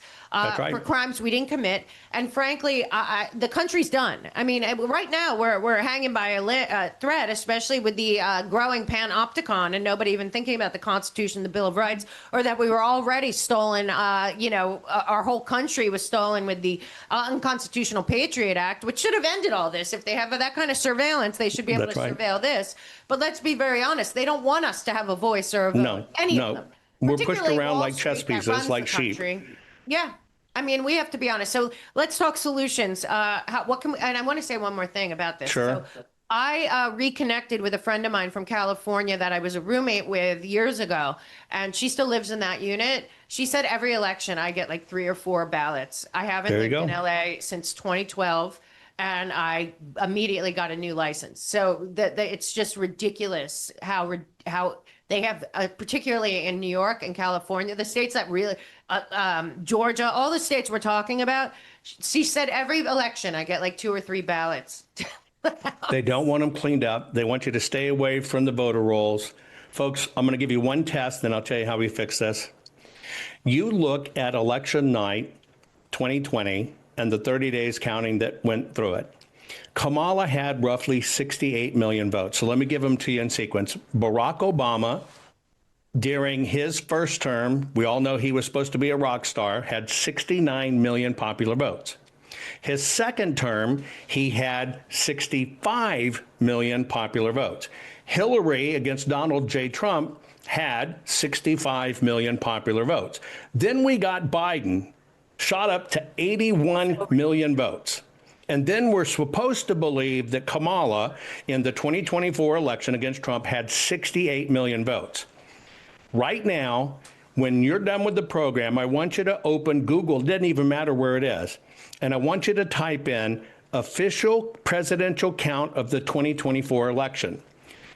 for crimes we didn't commit. And frankly, the country's done. I mean, right now we're hanging by a thread, especially with the growing panopticon and nobody even thinking about the Constitution, the Bill of Rights, or that we were already stolen. Our whole country was stolen with the Unconstitutional Patriot Act, which should have ended all this. If they have that kind of surveillance, they should be able to surveil this. But let's be very honest. They don't want us to have a voice or a vote. Any of them. We're pushed around like chess pieces, like sheep. Yeah. I mean, we have to be honest. So let's talk solutions. What can we, and I want to say one more thing about this. Sure. So I reconnected with a friend of mine from California that I was a roommate with years ago, and she still lives in that unit. She said every election I get like 3 or 4 ballots. I haven't lived in LA since 2012. And I immediately got a new license. So it's just ridiculous how they have, particularly in New York and California, the states that really, Georgia, all the states we're talking about. She said every election I get like 2 or 3 ballots. They don't want them cleaned up. They want you to stay away from the voter rolls. Folks, I'm going to give you one test, then I'll tell you how we fix this. You look at election night 2020, and the 30 days counting that went through it. Kamala had roughly 68 million votes. So let me give them to you in sequence. Barack Obama, during his first term, we all know he was supposed to be a rock star, had 69 million popular votes. His second term, he had 65 million popular votes. Hillary against Donald J. Trump had 65 million popular votes. Then we got Biden, shot up to 81 million votes. And then we're supposed to believe that Kamala in the 2024 election against Trump had 68 million votes. Right now, when you're done with the program, I want you to open Google, it doesn't even matter where it is, and I want you to type in official presidential count of the 2024 election.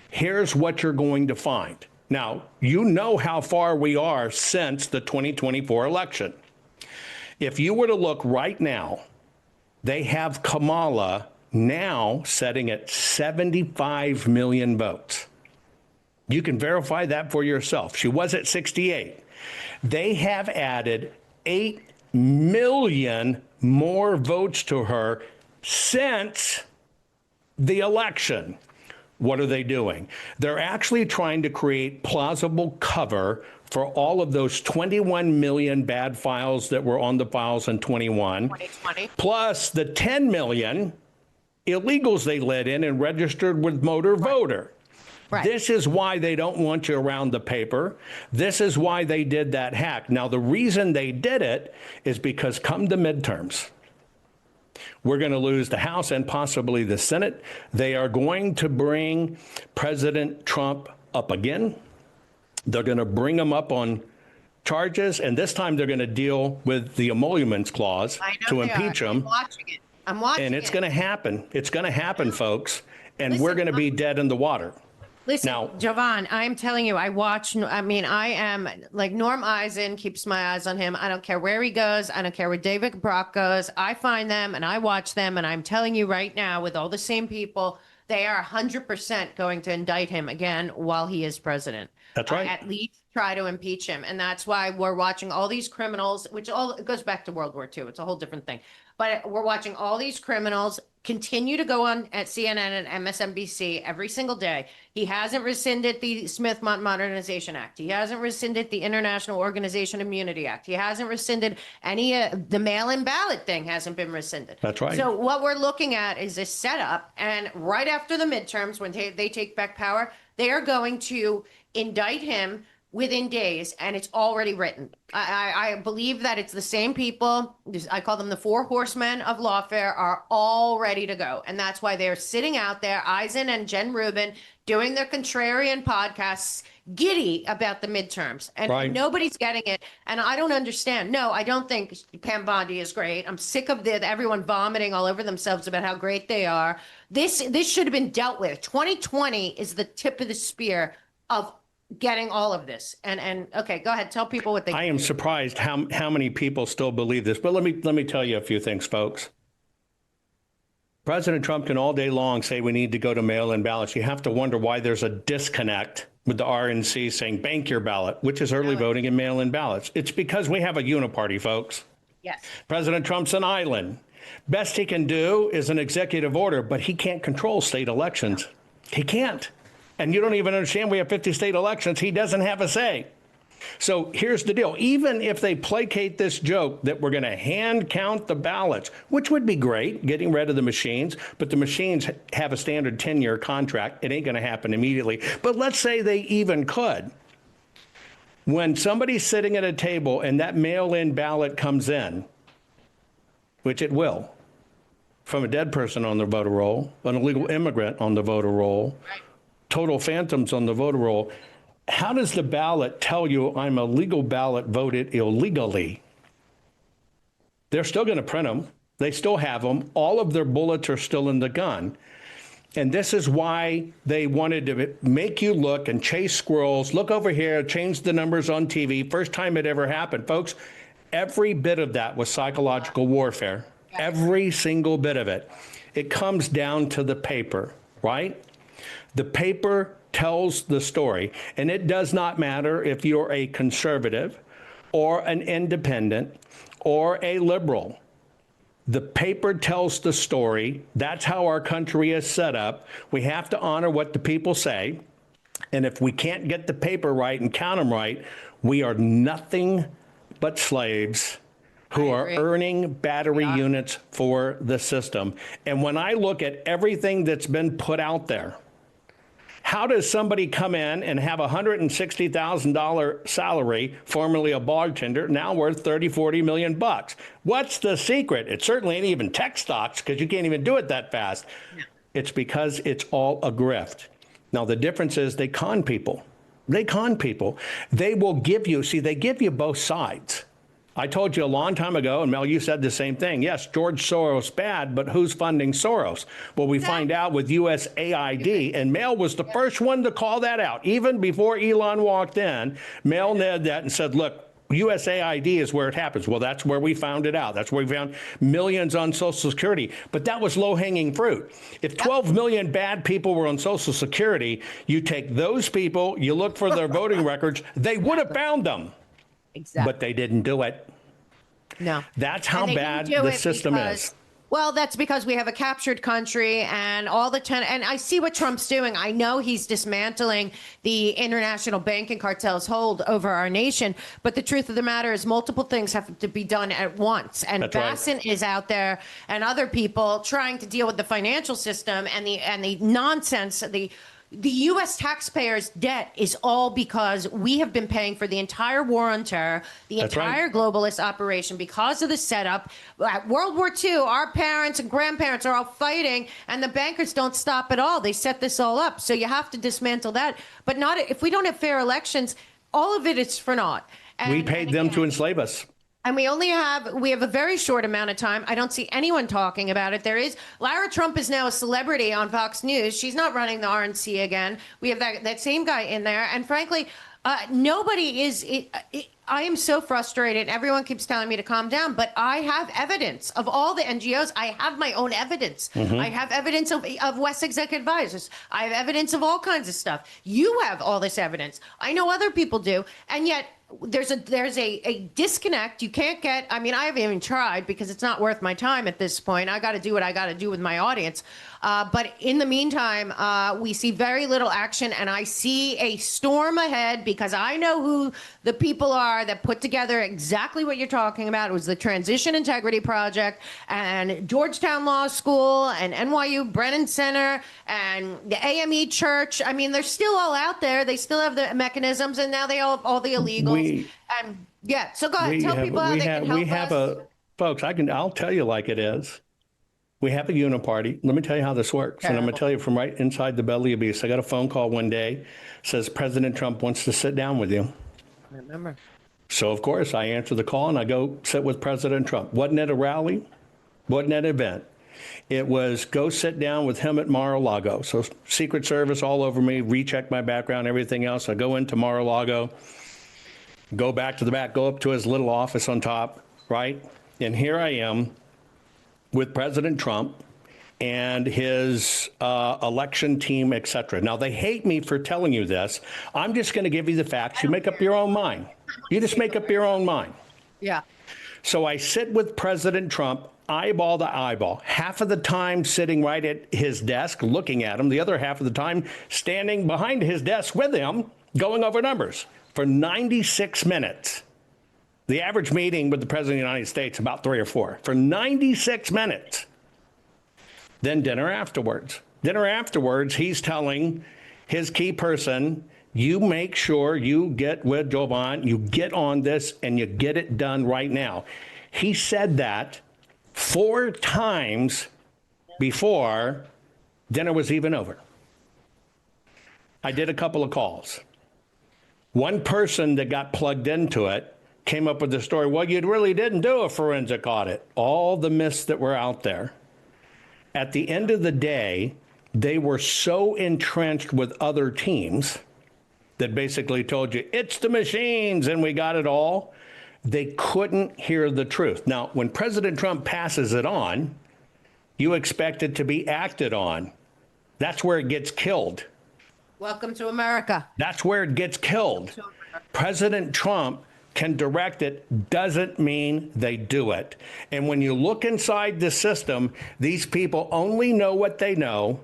Here's what you're going to find. Now, you know how far we are since the 2024 election. If you were to look right now, they have Kamala now setting at 75 million votes. You can verify that for yourself. She was at 68. They have added 8 million more votes to her since the election. What are they doing? They're actually trying to create plausible cover for all of those 21 million bad files that were on the files in 2020, plus the 10 million illegals they let in and registered with motor voter. Right. This is why they don't want you around the paper. This is why they did that hack. Now, the reason they did it is because come the midterms, we're going to lose the House and possibly the Senate. They are going to bring President Trump up again. They're going to bring him up on charges, and this time they're going to deal with the emoluments clause to impeach him. I'm watching it. And it's going to happen. It's going to happen, folks, and we're going to be dead in the water. Listen, now, Jovan, I'm telling you, I am like Norm Eisen keeps my eyes on him. I don't care where he goes. I don't care where David Brock goes. I find them and I watch them. And I'm telling you right now, with all the same people they are 100% going to indict him again while he is president. That's right. At least try to impeach him. And that's why we're watching all these criminals, which all it goes back to World War II. It's a whole different thing. But we're watching all these criminals continue to go on at CNN and MSNBC every single day. He hasn't rescinded the Smith Modernization Act. He hasn't rescinded the International Organization Immunity Act. He hasn't rescinded any the mail-in ballot thing hasn't been rescinded. That's right. So what we're looking at is a setup, and right after the midterms, when they take back power, they are going to indict him within days, and it's already written. I believe that it's the same people. I call them the four horsemen of lawfare are all ready to go. And that's why they're sitting out there, Eisen and Jen Rubin, doing their contrarian podcasts, giddy about the midterms. And Right. nobody's getting it. And I don't understand. No, I don't think Pam Bondi is great. I'm sick of everyone vomiting all over themselves about how great they are. This should have been dealt with. 2020 is the tip of the spear of getting all of this. And okay, go ahead. Tell people what they I am surprised how many people still believe this. But let me tell you a few things, folks. President Trump can all day long say we need to go to mail-in ballots. You have to wonder why there's a disconnect with the RNC saying bank your ballot, which is early voting and mail-in ballots. It's because we have a uniparty, folks. Yes. President Trump's an island. Best he can do is an executive order, but he can't control state elections. He can't. And you don't even understand we have 50 state elections. He doesn't have a say. So here's the deal. Even if they placate this joke that we're going to hand count the ballots, which would be great, getting rid of the machines, but the machines have a standard 10-year contract. It ain't going to happen immediately. But let's say they even could. When somebody's sitting at a table and that mail-in ballot comes in, which it will, from a dead person on the voter roll, an illegal immigrant on the voter roll, total phantoms on the voter roll, how does the ballot tell you I'm a legal ballot voted illegally? They're still going to print them. They still have them. All of their bullets are still in the gun. And this is why they wanted to make you look and chase squirrels. Look over here, change the numbers on TV. First time it ever happened. Folks, every bit of that was psychological warfare. Every single bit of it. It comes down to the paper, right? The paper tells the story, and it does not matter if you're a conservative or an independent or a liberal. The paper tells the story. That's how our country is set up. We have to honor what the people say. And if we can't get the paper right and count them right, we are nothing but slaves who are earning battery units for the system. And when I look at everything that's been put out there, how does somebody come in and have a $160,000 salary, formerly a bartender, now worth 30, 40 million bucks? What's the secret? It certainly ain't even tech stocks because you can't even do it that fast. No. It's because it's all a grift. Now, the difference is they con people. They con people. They will give you, see, they give you both sides. I told you a long time ago, and Mel, you said the same thing. Yes, George Soros bad, but who's funding Soros? Well, we find out with USAID, and Mel was the first one to call that out. Even before Elon walked in, Mel did that and said, look, USAID is where it happens. Well, that's where we found it out. That's where we found millions on Social Security. But that was low-hanging fruit. If 12 million bad people were on Social Security, you take those people, you look for their voting records, they would have found them. Exactly. But they didn't do it. No. That's how bad the system is. Well, that's because we have a captured country and all the time. And I see what Trump's doing. I know he's dismantling the international banking cartel's hold over our nation. But the truth of the matter is multiple things have to be done at once. And Bassan is out there and other people trying to deal with the financial system and the nonsense, the U.S. taxpayers' debt is all because we have been paying for the entire war on terror, the entire globalist operation because of the setup. At World War II, our parents and grandparents are all fighting, and the bankers don't stop at all. They set this all up. So you have to dismantle that. But not if we don't have fair elections, all of it is for naught. And, we paid them to enslave us. And we have a very short amount of time. I don't see anyone talking about it. Lara Trump is now a celebrity on Fox News. She's not running the RNC again. We have that same guy in there. And frankly, nobody is, I am so frustrated. Everyone keeps telling me to calm down, but I have evidence of all the NGOs. I have my own evidence. I have evidence of West Executive Advisors. I have evidence of all kinds of stuff. You have all this evidence. I know other people do, and yet there's a disconnect. You can't get. I mean, I haven't even tried because it's not worth my time at this point. I got to do what I got to do with my audience. But in the meantime, we see very little action, and I see a storm ahead because I know who the people are that put together exactly what you're talking about. It was the Transition Integrity Project and Georgetown Law School and NYU Brennan Center and the AME Church. I mean, they're still all out there. They still have the mechanisms, and now they all the illegals. Yeah, so go ahead. Tell people how they can help us. Folks, I'll tell you like it is. We have a uniparty. Let me tell you how this works. And I'm going to tell you from right inside the belly of the beast. I got a phone call one day, says President Trump wants to sit down with you. I remember. So, of course, I answer the call and I go sit with President Trump. Wasn't it a rally? Wasn't it an event? It was go sit down with him at Mar-a-Lago. So Secret Service all over me, recheck my background, everything else. I go into Mar-a-Lago, go back to the back, go up to his little office on top, right? And here I am with President Trump and his election team, et cetera. Now, they hate me for telling you this. I'm just going to give you the facts. You make up your own mind. You just make up your own mind. Yeah. So I sit with President Trump, eyeball to eyeball, half of the time sitting right at his desk looking at him, the other half of the time standing behind his desk with him, going over numbers for 96 minutes. The average meeting with the President of the United States, about 3 or 4, for 96 minutes. Then dinner afterwards. Dinner afterwards, he's telling his key person, you make sure you get with Jovan, you get on this, and you get it done right now. He said that 4 times before dinner was even over. I did a couple of calls. One person that got plugged into it came up with the story, well, you really didn't do a forensic audit. All the myths that were out there. At the end of the day, they were so entrenched with other teams that basically told you, it's the machines and we got it all. They couldn't hear the truth. Now, when President Trump passes it on, you expect it to be acted on. That's where it gets killed. Welcome to America. That's where it gets killed. President Trump can direct it, doesn't mean they do it. And when you look inside the system, these people only know what they know,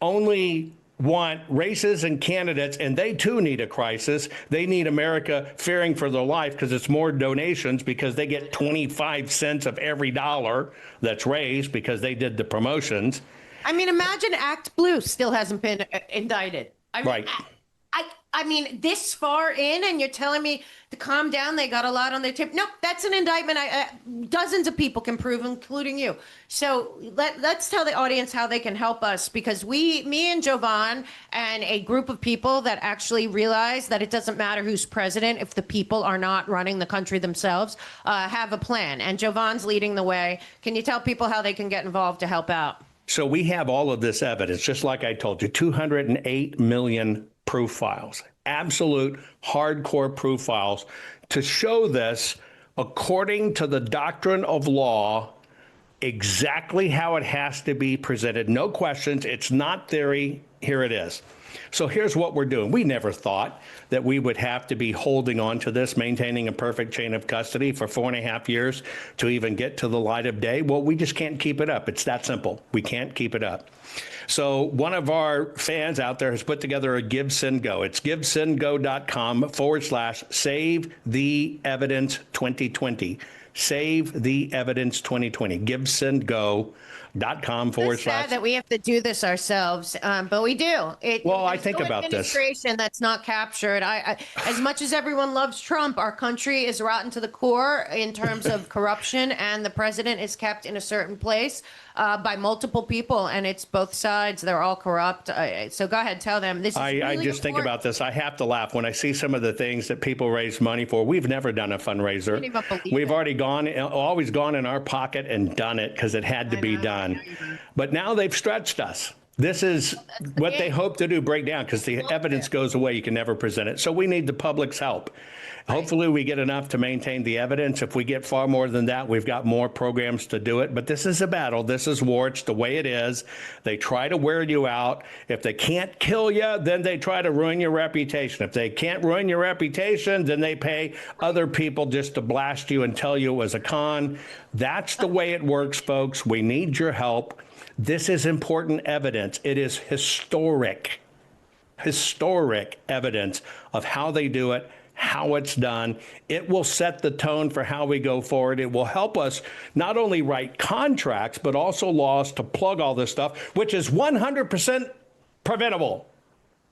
only want races and candidates, and they too need a crisis. They need America fearing for their life because it's more donations because they get 25 cents of every dollar that's raised because they did the promotions. I mean, imagine Act Blue still hasn't been indicted. Right. I mean, this far in, and you're telling me to calm down. They got a lot on their tip. Nope, that's an indictment. Dozens of people can prove, including you. So let's tell the audience how they can help us, because me and Jovan and a group of people that actually realize that it doesn't matter who's president if the people are not running the country themselves, have a plan. And Jovan's leading the way. Can you tell people how they can get involved to help out? So we have all of this evidence, just like I told you, 208 million proof files, absolute hardcore proof files to show this according to the doctrine of law, exactly how it has to be presented. No questions. It's not theory. Here it is. So here's what we're doing. We never thought that we would have to be holding on to this, maintaining a perfect chain of custody for 4.5 years to even get to the light of day. Well, we just can't keep it up. It's that simple. We can't keep it up. So one of our fans out there has put together a Give, Send, Go. It's givesendgo.com/Save the Evidence 2020. Save the Evidence 2020. givesendgo.com/. It's sad that we have to do this ourselves, but we do. Well, I think about this. Administration that's not captured. As much as everyone loves Trump, our country is rotten to the core in terms of corruption, and the president is kept in a certain place by multiple people, and it's both sides. They're all corrupt. So go ahead, tell them. This is really I just think about this. I have to laugh when I see some of the things that people raise money for. We've never done a fundraiser. We've already always gone in our pocket and done it because it had to be done. But now they've stretched us. This is what they hope to do, break down, because the evidence goes away. You can never present it. So we need the public's help. Hopefully we get enough to maintain the evidence. If we get far more than that, we've got more programs to do it. But this is a battle. This is war. It's the way it is. They try to wear you out. If they can't kill you, then they try to ruin your reputation. If they can't ruin your reputation, then they pay other people just to blast you and tell you it was a con. That's the way it works, folks. We need your help. This is important evidence. It is historic evidence of how they do it, how it's done. It will set the tone for how we go forward. It will help us not only write contracts, but also laws to plug all this stuff, which is 100% preventable.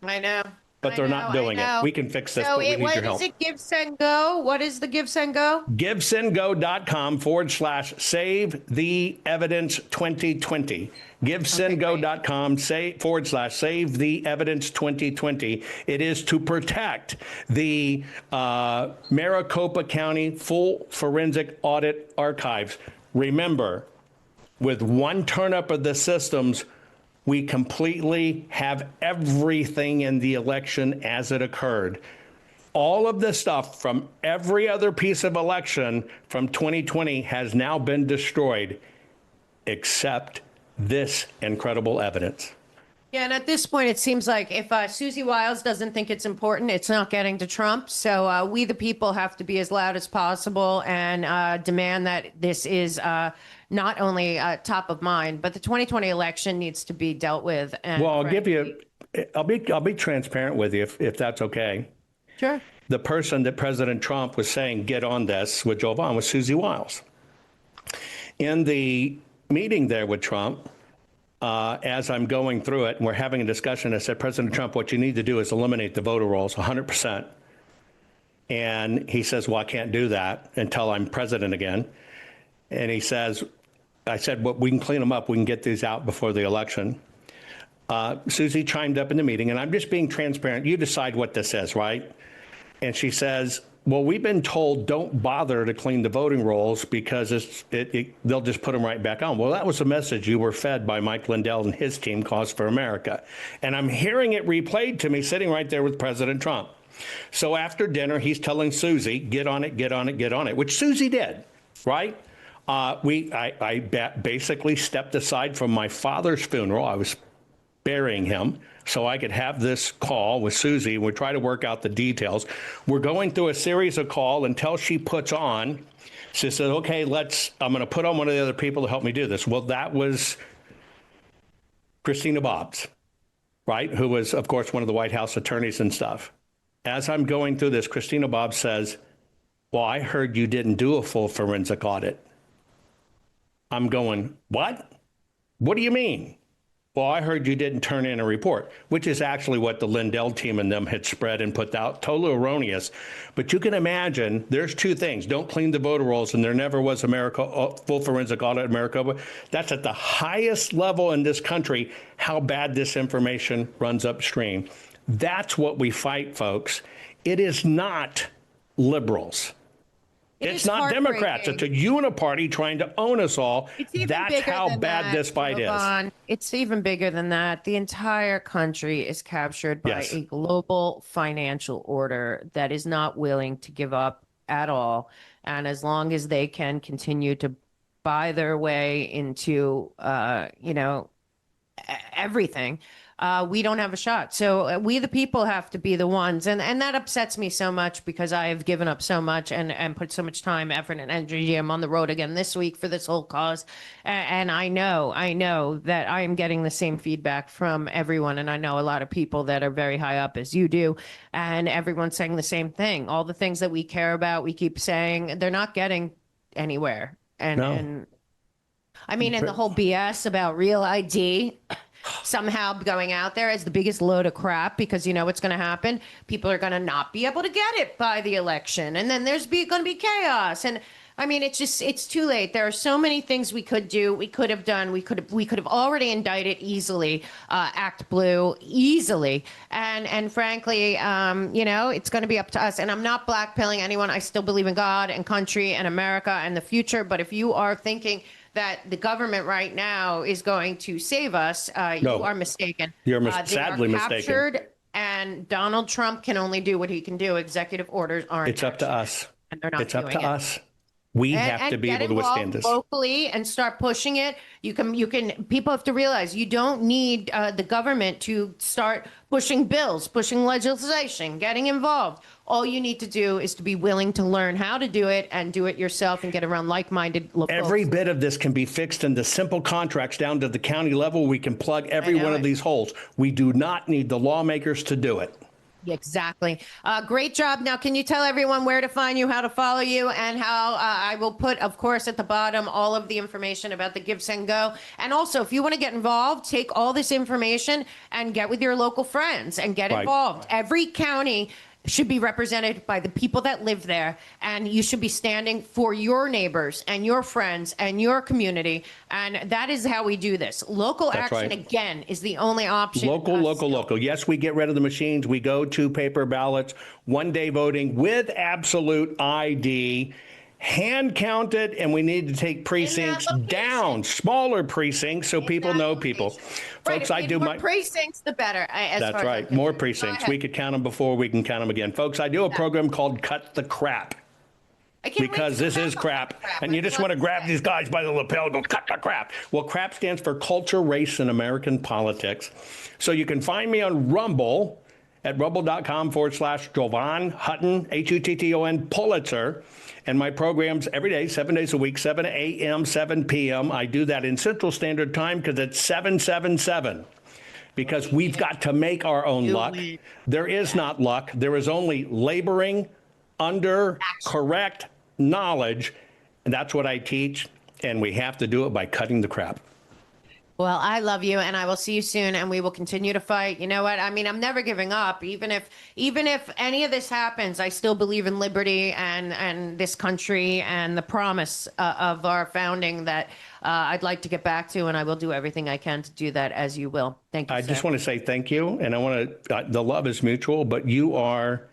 I know. But they're not doing it. We can fix this, So but we need your help. what is it, Give, Send, Go? What is the Give, Send, Go? GiveSendGo.com/Save the Evidence 2020. GiveSendGo.com/Save the Evidence 2020. It is to protect the Maricopa County Full Forensic Audit Archives. Remember, with one turn up of the systems, we completely have everything in the election as it occurred. All of the stuff from every other piece of election from 2020 has now been destroyed, except this incredible evidence. Yeah, and at this point, it seems like if Susie Wiles doesn't think it's important, it's not getting to Trump. So we, the people, have to be as loud as possible and demand that this is not only top of mind, but the 2020 election needs to be dealt with. And well, I'll be transparent with you if that's okay. Sure. The person that President Trump was saying get on this with Jovan was Susie Wiles. In the meeting there with Trump, as I'm going through it and we're having a discussion, I said, President Trump, what you need to do is eliminate the voter rolls 100%. And he says, well, I can't do that until I'm president again. And he says, I said, well, we can clean them up. We can get these out before the election. Susie chimed up in the meeting, and I'm just being transparent. You decide what this is, right? And she says, well, we've been told don't bother to clean the voting rolls because they'll just put them right back on. Well, that was a message you were fed by Mike Lindell and his team, Cause for America. And I'm hearing it replayed to me sitting right there with President Trump. So after dinner, he's telling Susie, get on it, get on it, get on it, which Susie did, right? I basically stepped aside from my father's funeral. I was burying him so I could have this call with Susie. We try to work out the details. We're going through a series of calls until she puts on. She said, okay, I'm going to put on one of the other people to help me do this. Well, that was Christina Bobbs, right? Who was, of course, one of the White House attorneys and stuff. As I'm going through this, Christina Bobbs says, well, I heard you didn't do a full forensic audit. I'm going, what? What do you mean? Well, I heard you didn't turn in a report, which is actually what the Lindell team and them had spread and put out. Totally erroneous. But you can imagine there's two things. Don't clean the voter rolls, and there never was a full forensic audit in Maricopa. That's at the highest level in this country, how bad this information runs upstream. That's what we fight, folks. It is not liberals. It's not Democrats. It's a uniparty trying to own us all. That's how bad this fight is. It's even bigger than that. The entire country is captured by a global financial order that is not willing to give up at all. And as long as they can continue to buy their way into, everything, we don't have a shot. So we, the people, have to be the ones. And that upsets me so much because I have given up so much and put so much time, effort, and energy. I'm on the road again this week for this whole cause. And I know that I am getting the same feedback from everyone. And I know a lot of people that are very high up, as you do. And everyone's saying the same thing. All the things that we care about, we keep saying, they're not getting anywhere. And I mean, and the whole BS about real ID somehow going out there as the biggest load of crap, because you know what's going to happen. People are going to not be able to get it by the election. And then there's going to be chaos. And I mean, it's too late. There are so many things we could do. We could have done. We could have already indicted easily, Act Blue easily. And frankly, it's going to be up to us. And I'm not blackpilling anyone. I still believe in God and country and America and the future. But if you are thinking that the government right now is going to save us, No. you are mistaken. You're They sadly are mistaken. captured, and Donald Trump can only do what he can do. Executive orders aren't. It's up to us. And they're not It's up doing to it. us. We have to be get able to withstand involved this. locally and start pushing it. You can. People have to realize you don't need the government to start pushing bills, pushing legislation, getting involved. All you need to do is to be willing to learn how to do it and do it yourself and get around like-minded folks. Every bit of this can be fixed in the simple contracts down to the county level. We can plug every one of these holes. We do not need the lawmakers to do it. Exactly. Great job. Now, can you tell everyone where to find you, how to follow you, and how I will put, of course, at the bottom, all of the information about the Give, Send, Go. And also, if you want to get involved, take all this information and get with your local friends and get involved. Every county should be represented by the people that live there, and you should be standing for your neighbors and your friends and your community, and that is how we do this. Local action, again, is the only option. Local. Yes, we get rid of the machines. We go to paper ballots, one-day voting with absolute ID, hand counted, and we need to take precincts down, smaller precincts, so people know people. Folks, I do my precincts, the better. That's right. More precincts. We could count them before, we can count them again. Folks, I do a program called Cut the Crap. Because this is crap, and you just want to grab these guys by the lapel and go, cut the crap. Well, crap stands for culture, race, and American politics. So you can find me on Rumble at rumble.com/Jovan, Hutton, Hutton, Pulitzer. And my programs every day, 7 days a week, 7 a.m., 7 p.m. I do that in Central Standard Time because it's 777. Because we've got to make our own luck. There is not luck. There is only laboring under correct knowledge. And that's what I teach. And we have to do it by cutting the crap. Well, I love you, and I will see you soon, and we will continue to fight. You know what? I mean, I'm never giving up. Even if any of this happens, I still believe in liberty and this country and the promise of our founding that I'd like to get back to, and I will do everything I can to do that, as you will. Thank you, I just want to say thank you, and I want to, the love is mutual, but you are,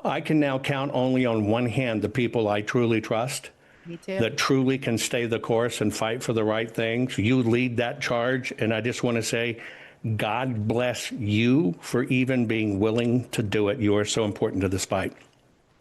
I can now count only on one hand the people I truly trust. Me too. That truly can stay the course and fight for the right things. You lead that charge, and I just want to say, God bless you for even being willing to do it. You are so important to this fight.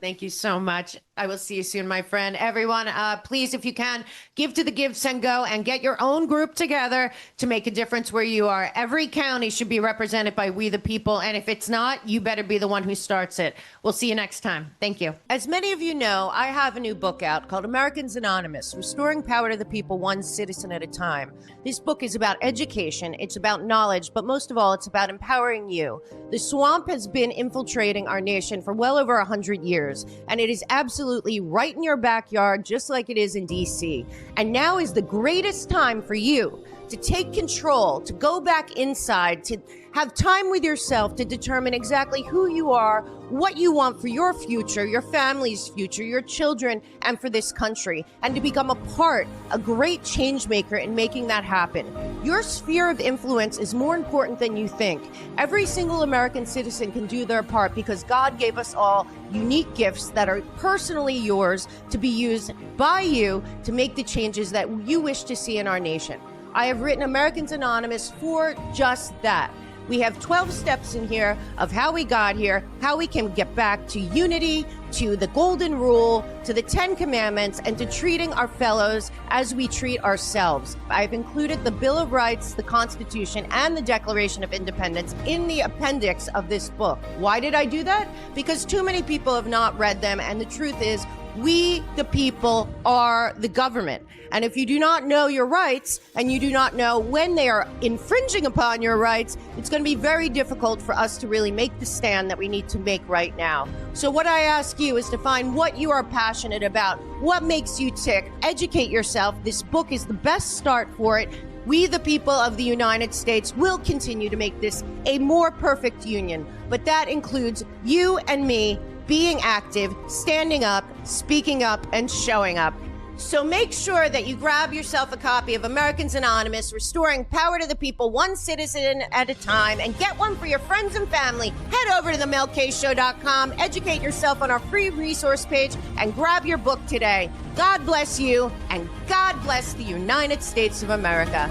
Thank you so much. I will see you soon, my friend. Everyone, please, if you can, give to the Give, Send, Go and get your own group together to make a difference where you are. Every county should be represented by we the people. And if it's not, you better be the one who starts it. We'll see you next time. Thank you. As many of you know, I have a new book out called Americans Anonymous, Restoring Power to the People, One Citizen at a Time. This book is about education. It's about knowledge, but most of all, it's about empowering you. The swamp has been infiltrating our nation for well over 100 years, and it is absolutely right in your backyard, just like it is in DC. And now is the greatest time for you to take control, to go back inside, to have time with yourself to determine exactly who you are, what you want for your future, your family's future, your children, and for this country, and to become a great change maker in making that happen. Your sphere of influence is more important than you think. Every single American citizen can do their part because God gave us all unique gifts that are personally yours to be used by you to make the changes that you wish to see in our nation. I have written Americans Anonymous for just that. We have 12 steps in here of how we got here, how we can get back to unity, to the golden rule, to the 10 commandments, and to treating our fellows as we treat ourselves. I've included the Bill of Rights, the Constitution, and the Declaration of Independence in the appendix of this book. Why did I do that? Because too many people have not read them, and the truth is, we, the people, are the government. And if you do not know your rights and you do not know when they are infringing upon your rights, it's going to be very difficult for us to really make the stand that we need to make right now. So what I ask you is to find what you are passionate about, what makes you tick, educate yourself. This book is the best start for it. We, the people of the United States, will continue to make this a more perfect union. But that includes you and me being active, standing up, speaking up, and showing up. So make sure that you grab yourself a copy of Americans Anonymous, Restoring Power to the People, one citizen at a time, and get one for your friends and family. Head over to themelkshow.com, educate yourself on our free resource page, and grab your book today. God bless you, and God bless the United States of America.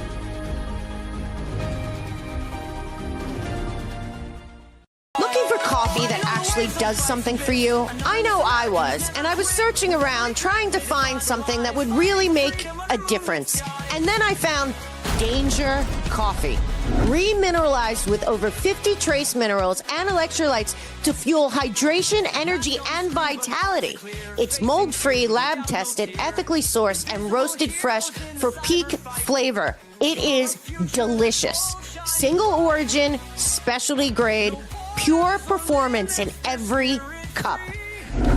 Looking for coffee that actually does something for you? I know I was, and I was searching around trying to find something that would really make a difference. And then I found Danger Coffee. Remineralized with over 50 trace minerals and electrolytes to fuel hydration, energy, and vitality. It's mold-free, lab-tested, ethically sourced, and roasted fresh for peak flavor. It is delicious. Single origin, specialty grade, pure performance in every cup.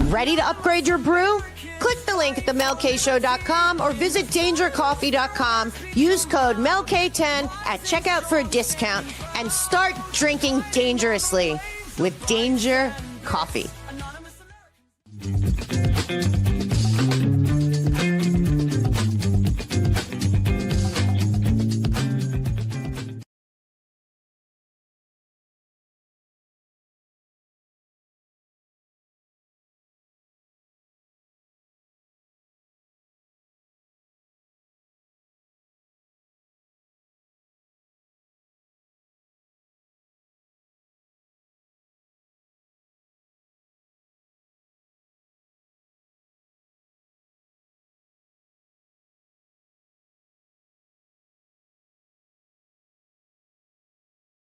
Ready to upgrade your brew? Click the link at themelkshow.com or visit dangercoffee.com. Use code MELK10 at checkout for a discount and start drinking dangerously with Danger Coffee.